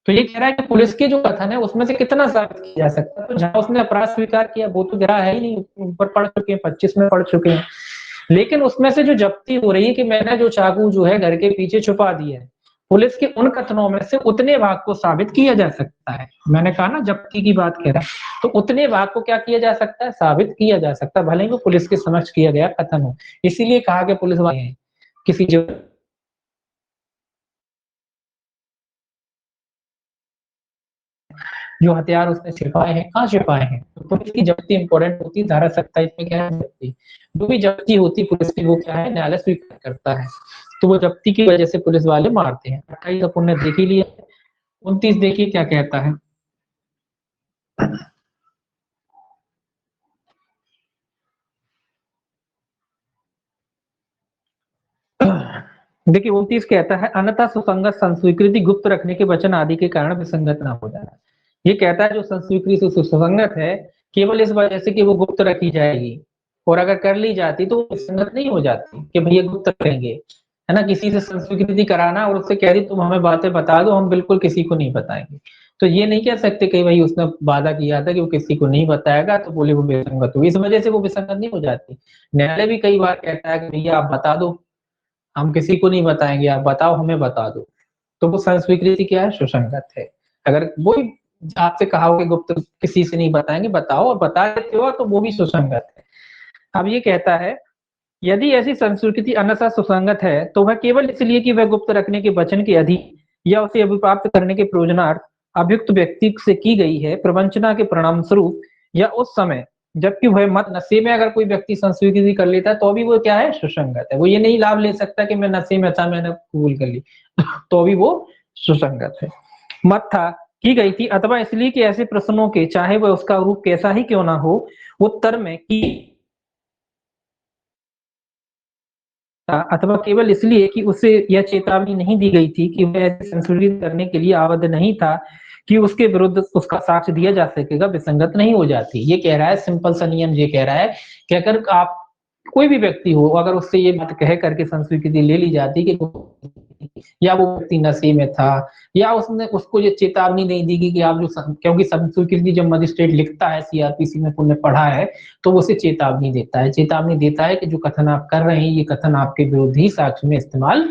तो ये कह रहा है कि पुलिस के जो कथन है उसमें से कितना साबित किया जा सकता है? तो जहां उसने अपराध स्वीकार किया वो तो ग्राह्य है ही नहीं, ऊपर पढ़ चुके हैं, 25 में पढ़ चुके हैं। लेकिन उसमें से जो जब्ती हो रही है कि मैंने जो चाकू जो है घर के पीछे छुपा दिया है, पुलिस के उन कथनों में से उतने भाग को साबित किया जा सकता है। मैंने कहा ना जब्ती की बात कह रहा है, तो उतने भाग को क्या किया जा सकता है? साबित किया जा सकता है, भले ही वो पुलिस के समक्ष किया गया कथन हो। इसीलिए कहा कि पुलिस वाले हैं किसी जो हथियार उसने छिपाए हैं, कहाँ छिपाए हैं? तो पुलिस की जब्ती इंपॉर्टेंट होती है, धारा 27 में क्या है? जब्ती। जो भी जब्ती होती है पुलिस की वो क्या है? न्यायालय स्वीकार करता है। तो वो जब्ती की वजह से पुलिस वाले मारते हैं। 28 अपन ने देख ही लिया। 29 देखिए क्या कहता है। देखिए 29 कहता है, अन्यथा सुसंगत संस्वीकृति गुप्त रखने के वचन आदि के कारण विसंगत ना हो जाए। ये कहता है जो संस्वीकृति सुसंगत है केवल इस वजह से कि वो गुप्त रखी जाएगी, और अगर कर ली जाती तो विसंगत नहीं हो जाती कि भैया गुप्त रखेंगे, है ना। किसी से संस्वीकृति कराना और उससे कह दी तुम हमें बातें बता दो, हम बिल्कुल किसी को नहीं बताएंगे, तो ये नहीं कह सकते कि भाई उसने वादा किया था कि वो किसी को नहीं बताएगा तो बोले वो विसंगत हुई, इस वजह से वो विसंगत नहीं हो जाती। न्यायालय भी कई बार कहता है कि भैया आप बता दो, हम किसी को नहीं बताएंगे, आप बताओ, हमें बता दो। तो वो संस्वीकृति क्या है? सुसंगत है। अगर वो आपसे कहा हो कि गुप्त किसी से नहीं बताएंगे, बताओ, और बता देते हो तो वो भी सुसंगत है। अब ये कहता है, यदि ऐसी संस्कृति अन्यथा सुसंगत है तो वह केवल इसलिए कि वह गुप्त रखने के वचन के अधीन या उसे अभिप्राप्त करने के प्रयोजनार्थ अभियुक्त व्यक्ति से की गई है, प्रवंचना के परिणाम स्वरूप या उस समय जबकि वह मत नशे में अगर कोई व्यक्ति संस्वीकृति कर लेता है तो भी वो क्या है? सुसंगत है। वो ये नहीं लाभ ले सकता कि मैं नशे में था मैंने कबूल कर ली तो भी वो सुसंगत है। मत था की गई थी, अथवा इसलिए कि ऐसे प्रश्नों के चाहे वह उसका रूप कैसा ही क्यों ना हो उत्तर में की, अथवा केवल इसलिए कि उसे यह चेतावनी नहीं दी गई थी कि वह ऐसे संशोधित करने के लिए आबद्ध नहीं था कि उसके विरुद्ध उसका साक्ष्य दिया जा सकेगा, विसंगत नहीं हो जाती। ये कह रहा है सिंपल सा नियम, ये कह रहा है कि अगर आप कोई भी व्यक्ति हो अगर उससे ये बात कह करके संस्वीकृति ले ली जाती कि या वो व्यक्ति नशे में था या उसने उसको ये चेतावनी नहीं दी कि आप जो क्योंकि संस्वीकृति जब मजिस्ट्रेट लिखता है सीआरपीसी में पुण्य पढ़ा है तो वो उसे चेतावनी देता है, चेतावनी देता है कि जो कथन आप कर रहे हैं ये कथन आपके विरुद्ध ही साक्ष्य में इस्तेमाल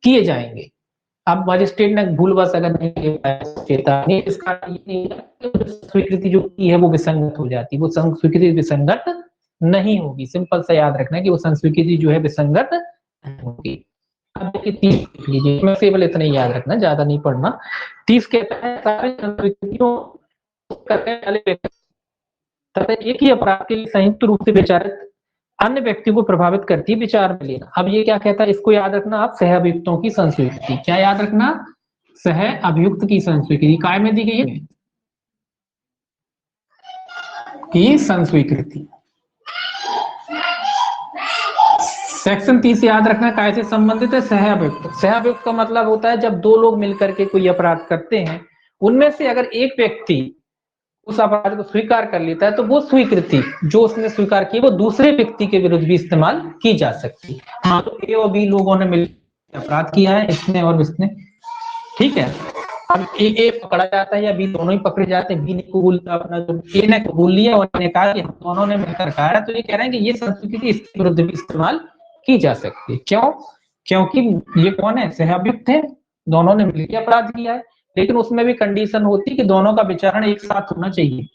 किए जाएंगे। अब मजिस्ट्रेट ने भूलवश अगर नहीं दे पाया चेतावनी, इसका स्वीकृति जो की है वो विसंगत हो जाती है, वो स्वीकृति विसंगत नहीं होगी। सिंपल सा याद रखना कि वो संस्वीकृति जो है विसंगत होगी। अब देखिए 30 लिख लीजिए, मैं केवल इतना ही याद रखना, ज्यादा नहीं पढ़ना। 30 कहता है सारे संस्कृतियों करने वाले व्यक्ति तथा एक ही अपराध के लिए संयुक्त रूप से विचारित अन्य व्यक्तियों को प्रभावित करती है विचार में लेना। अब ये क्या कहता है, इसको याद रखना आप, सह अभियुक्तों की संस्वीकृति। क्या याद रखना? सह अभियुक्त की संस्वीकृति काय में दी गई है कि संस्वीकृति। सेक्शन 30 याद रखना काय से संबंधित है? सह अभियुक्त। सह अभियुक्त का मतलब होता है जब दो लोग मिलकर के कोई अपराध करते हैं, उनमें से अगर एक व्यक्ति उस अपराध को स्वीकार कर लेता है तो वो स्वीकृति जो उसने स्वीकार की वो दूसरे व्यक्ति के विरुद्ध भी इस्तेमाल की जा सकती है। हाँ, तो ए और बी लोगों ने मिलकर अपराध किया है, इसने और इसने, ठीक है। अब ए पकड़ा जाता है या बी, दोनों ही पकड़े जाते हैं। बी ने कबूलता अपना, जो ए ने कबूल लिया और ने कहा कि हम दोनों ने मिलकर कहा है, तो ये कह रहे हैं कि ये संस्कृति इसके विरुद्ध भी इस्तेमाल की जा सकती है। क्यों? क्योंकि ये कौन है? सहअभियुक्त है, दोनों ने मिलकर अपराध किया है, लेकिन उसमें भी कंडीशन होती कि दोनों का विचारण एक साथ होना चाहिए।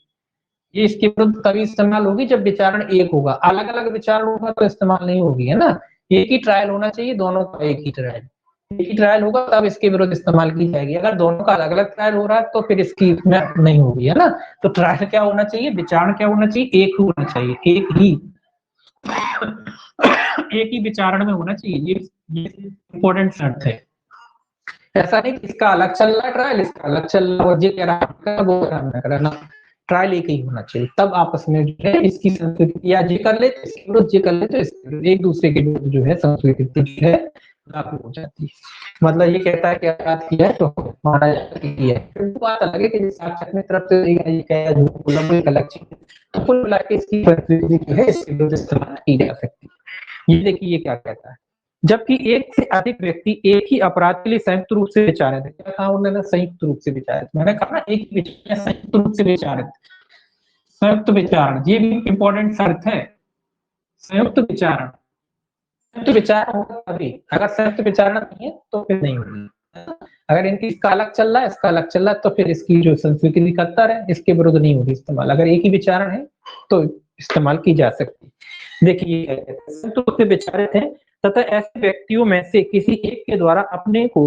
ये इसके विरुद्ध तभी इस्तेमाल होगी जब विचारण एक होगा, अलग अलग विचारण होगा तो इस्तेमाल नहीं होगी, है ना। एक ही ट्रायल होना चाहिए, दोनों का एक ही ट्रायल होगा तब इसके विरुद्ध इस्तेमाल की जाएगी। अगर दोनों का अलग अलग ट्रायल हो रहा है तो फिर इसकी नहीं होगी, है ना। तो ट्रायल क्या होना चाहिए? विचारण क्या होना चाहिए? एक ही होना चाहिए, एक ही एक ही विचारण में होना चाहिए। ये इंपॉर्टेंट शर्त है। ऐसा नहीं कि इसका अलग चल रहा है ट्रायल, इसका अलग चल रहा है और ये कह रहा है वो करा ना, ट्रायल एक ही होना चाहिए, तब आपस में जो है इसकी संस्वीकृति या ये कर ले तो इसके विरुद्ध, ये कर ले तो इसके विरुद्ध, एक दूसरे के विरुद्ध जो है संस्वीकृति जो है लागू हो जाती है। मतलब ये कहता है कि अपराध किया है तो माना जाता है किया है, फिर तो बात अलग है कि साक्षात में तरफ से ये कह झूठ बोला कोई अलग चीज है। तो कुल मिला के इसकी संस्वीकृति जो है इसके विरुद्ध इस्तेमाल की जा सकती है। ये देखिए ये क्या कहता है, जबकि एक से अधिक व्यक्ति एक ही अपराध के लिए संयुक्त रूप से विचारित है। क्या कहा उन्होंने, संयुक्त रूप से विचारित, मैंने कहा ना एक विषय संयुक्त रूप से विचारित, संयुक्त विचारण, ये भी इंपॉर्टेंट शर्त है, संयुक्त विचारण, संयुक्त विचारण होगा तभी, अगर संयुक्त विचारण नहीं है तो फिर नहीं होगी। अगर इनकी इसका अलग चल रहा है, इसका अलग चल रहा है, तो फिर इसकी जो संस्वीकृति करता है इसके विरुद्ध नहीं होगी इस्तेमाल। अगर एक ही विचारण है तो इस्तेमाल की जा सकती है। देखिए संयुक्त रूप से विचारित है तथा ऐसे व्यक्तियों में से किसी एक के द्वारा अपने को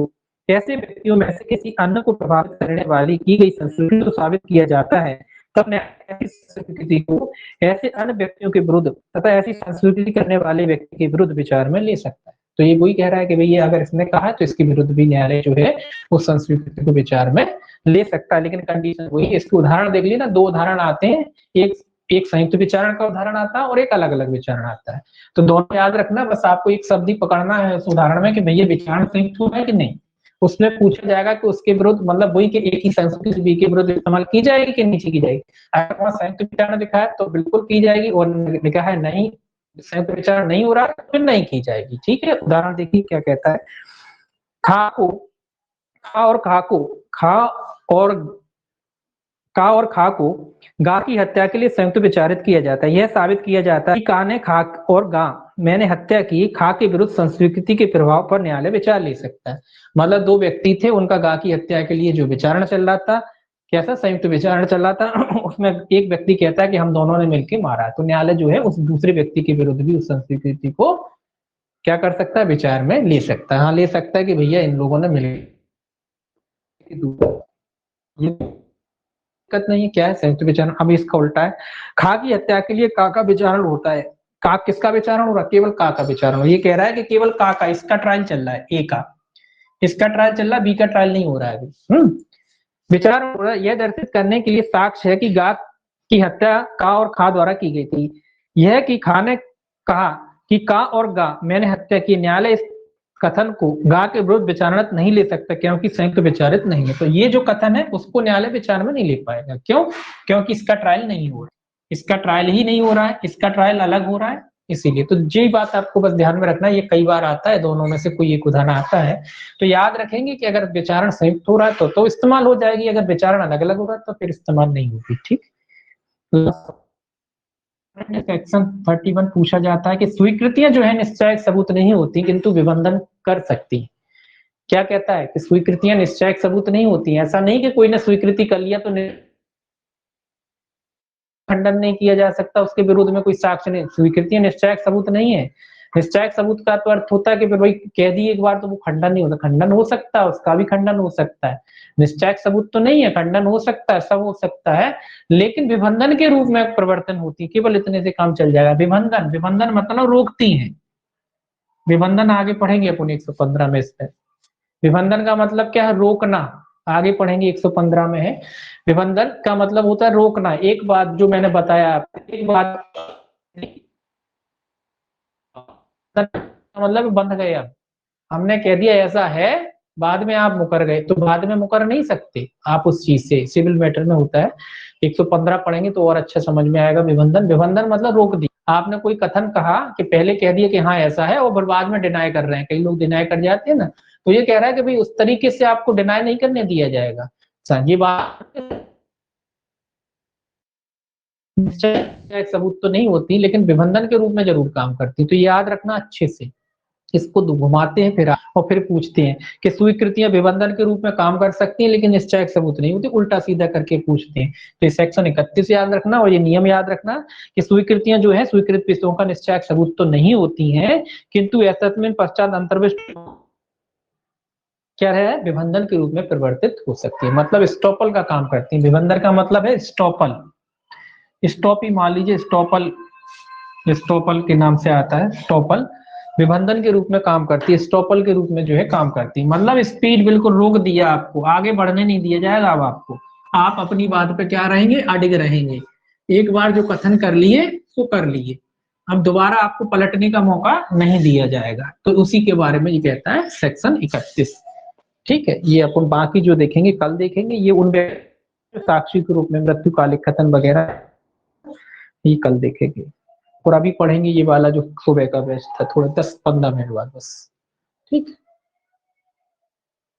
ऐसे व्यक्तियों में से किसी अन्य को प्रभावित करने वाली की गई संस्कृति को साबित किया जाता है, तब ऐसी संस्कृति को ऐसे अन्य व्यक्तियों के विरुद्ध तथा ऐसी संस्कृति करने वाले व्यक्ति के विरुद्ध विचार में ले सकता है। तो ये वही कह रहा है कि भैया अगर इसने कहा है तो इसके विरुद्ध भी न्यायालय जो है उस संस्कृति को विचार में ले सकता है, लेकिन कंडीशन वही, इसके उदाहरण देख लिए ना, दो उदाहरण आते हैं, एक संयुक्त विचारण का उदाहरण आता है और एक अलग अलग विचारण आता है। तो दोनों याद रखना, बस आपको एक शब्द ही पकड़ना है उस उदाहरण में कि भैया विचारण संयुक्त हुआ है कि नहीं। उसमें पूछा जाएगा कि उसके विरुद्ध मतलब वही कि एक ही संस्कृति बी के विरुद्ध इस्तेमाल की जाएगी कि नीचे की जाएगी। अगर वहां संयुक्त विचारण दिखा है तो बिल्कुल की जाएगी, और लिखा है नहीं संयुक्त विचारण नहीं हो रहा है तो फिर नहीं की जाएगी। ठीक है, उदाहरण देखिए क्या कहता है, खा को खा और खा को खा और का और खा को गा की हत्या के लिए संयुक्त विचारित किया जाता है। यह साबित किया जाता है कि का ने खा और गा मैंने हत्या की, खा के विरुद्ध संस्कृति के प्रभाव पर न्यायालय विचार ले सकता है। मतलब दो व्यक्ति थे, उनका गा की हत्या के लिए जो विचारण चल रहा था, कैसा संयुक्त विचारण चल रहा था उसमें एक व्यक्ति कहता है कि हम दोनों ने मिलकर मारा, तो न्यायालय जो है उस दूसरे व्यक्ति के विरुद्ध भी उस संस्कृति को क्या कर सकता है, विचार में ले सकता है। हाँ ले सकता है कि भैया इन लोगों ने मिलकर, दिक्कत नहीं है, क्या है संयुक्त विचारण। अब इसका उल्टा है, खा की हत्या के लिए का का विचारण होता है। का किसका विचारण हो रहा है, केवल का का विचारण। ये कह रहा है कि केवल का इसका ट्रायल चल रहा है, ए का इसका ट्रायल चल रहा है, बी का ट्रायल नहीं हो रहा है अभी। विचार हो रहा है, यह दर्शित करने के लिए साक्ष्य है कि गा की हत्या का और खा द्वारा की गई थी। यह कि खा ने कहा कि का और गा मैंने हत्या की, न्यायालय इस कथन को गा के विरुद्ध विचारणत नहीं ले सकता क्योंकि संयुक्त विचारित नहीं है। तो ये जो कथन है उसको न्यायालय विचार में नहीं ले पाएगा। क्यों? क्योंकि इसका ट्रायल नहीं हो रहा, इसका ट्रायल ही नहीं हो रहा है, इसका ट्रायल अलग हो रहा है, इसीलिए। तो यही बात आपको बस ध्यान में रखना है, ये कई बार आता है, दोनों में से कोई एक उदाहरण आता है तो याद रखेंगे कि अगर विचारण संयुक्त हो रहा है तो इस्तेमाल हो जाएगी, अगर विचारण अलग अलग हो रहा है तो फिर इस्तेमाल नहीं होगी। ठीक, सेक्शन 31 पूछा जाता है कि स्वीकृतियां जो है निश्चायक सबूत नहीं होती किंतु विबंधन कर सकती। क्या कहता है कि स्वीकृतियां निश्चायक सबूत नहीं होती, ऐसा नहीं कि कोई ने स्वीकृति कर लिया तो खंडन नहीं किया जा सकता, उसके विरोध में कोई साक्ष्य नहीं। स्वीकृतियां निश्चायक सबूत नहीं है। निश्चायक सबूत का तो अर्थ होता है कि भाई कह दी एक बार तो वो खंडन नहीं होता, खंडन हो सकता है, उसका भी खंडन हो सकता है। निश्चायक सबूत तो नहीं है, खंडन हो सकता है, सब हो सकता है, लेकिन विबंधन के रूप में प्रवर्तन होती है, केवल इतने से काम चल जाएगा। विबंधन, विबंधन मतलब रोकती है। विबंधन आगे पढ़ेंगे अपन 115 में इसमें। विबंधन का मतलब क्या है, रोकना, आगे पढ़ेंगे 115 में है। विबंधन का मतलब होता है रोकना। एक बात जो मैंने बताया, एक बात मतलब बंध गए, अब हमने कह दिया ऐसा है, बाद में आप मुकर गए, तो बाद में मुकर नहीं सकते आप उस चीज से, सिविल मैटर में होता है। 115 पढ़ेंगे तो और अच्छा समझ में आएगा। विबंधन, विबंधन मतलब रोक दिया, आपने कोई कथन कहा कि पहले कह दिया कि हाँ ऐसा है और बाद में डिनाई कर रहे हैं, कई लोग डिनाई कर जाते हैं ना, तो ये कह रहा है कि भाई उस तरीके से आपको डिनाई नहीं करने दिया जाएगा। ये बात सबूत तो नहीं होती लेकिन विबंधन के रूप में जरूर काम करती, तो याद रखना अच्छे से। इसको घुमाते हैं फिर और फिर पूछते हैं कि स्वीकृतियां विबंधन के रूप में काम कर सकती हैं लेकिन निश्चायक सबूत नहीं होती, उल्टा सीधा करके पूछते हैं। तो ये सेक्शन 31 याद रखना और ये नियम याद रखना कि स्वीकृतियां जो है स्वीकृत विषयों का निश्चायक सबूत तो नहीं होती हैं किंतु एसेसमेंट पश्चात अंतर्विष्ट क्या है, विबंधन के रूप में परिवर्तित हो सकती है। मतलब स्टॉपल का काम करती है। विबंधन का मतलब है स्टॉपल, स्टॉप ही मान लीजिए, स्टॉपल, स्टॉपल के नाम से आता है। स्टॉपल विबंधन के रूप में काम करती है, स्टॉपल के रूप में जो है काम करती है। मतलब स्पीड बिल्कुल रोक दिया, आपको आगे बढ़ने नहीं दिया जाएगा अब आपको, आप अपनी बात पे क्या रहेंगे, अडिग रहेंगे। एक बार जो कथन कर लिए सो कर लिए, अब दोबारा आपको पलटने का मौका नहीं दिया जाएगा। तो उसी के बारे में ये कहता है सेक्शन 31। ठीक है, ये अपन बाकी जो देखेंगे कल देखेंगे, ये उन साक्षी के रूप में मृत्यु कालिक कथन वगैरह ये कल देखेंगे। और अभी पढ़ेंगे ये वाला जो सुबह का बैच था, थोड़ा 10-15 मिनट बाद बस। ठीक।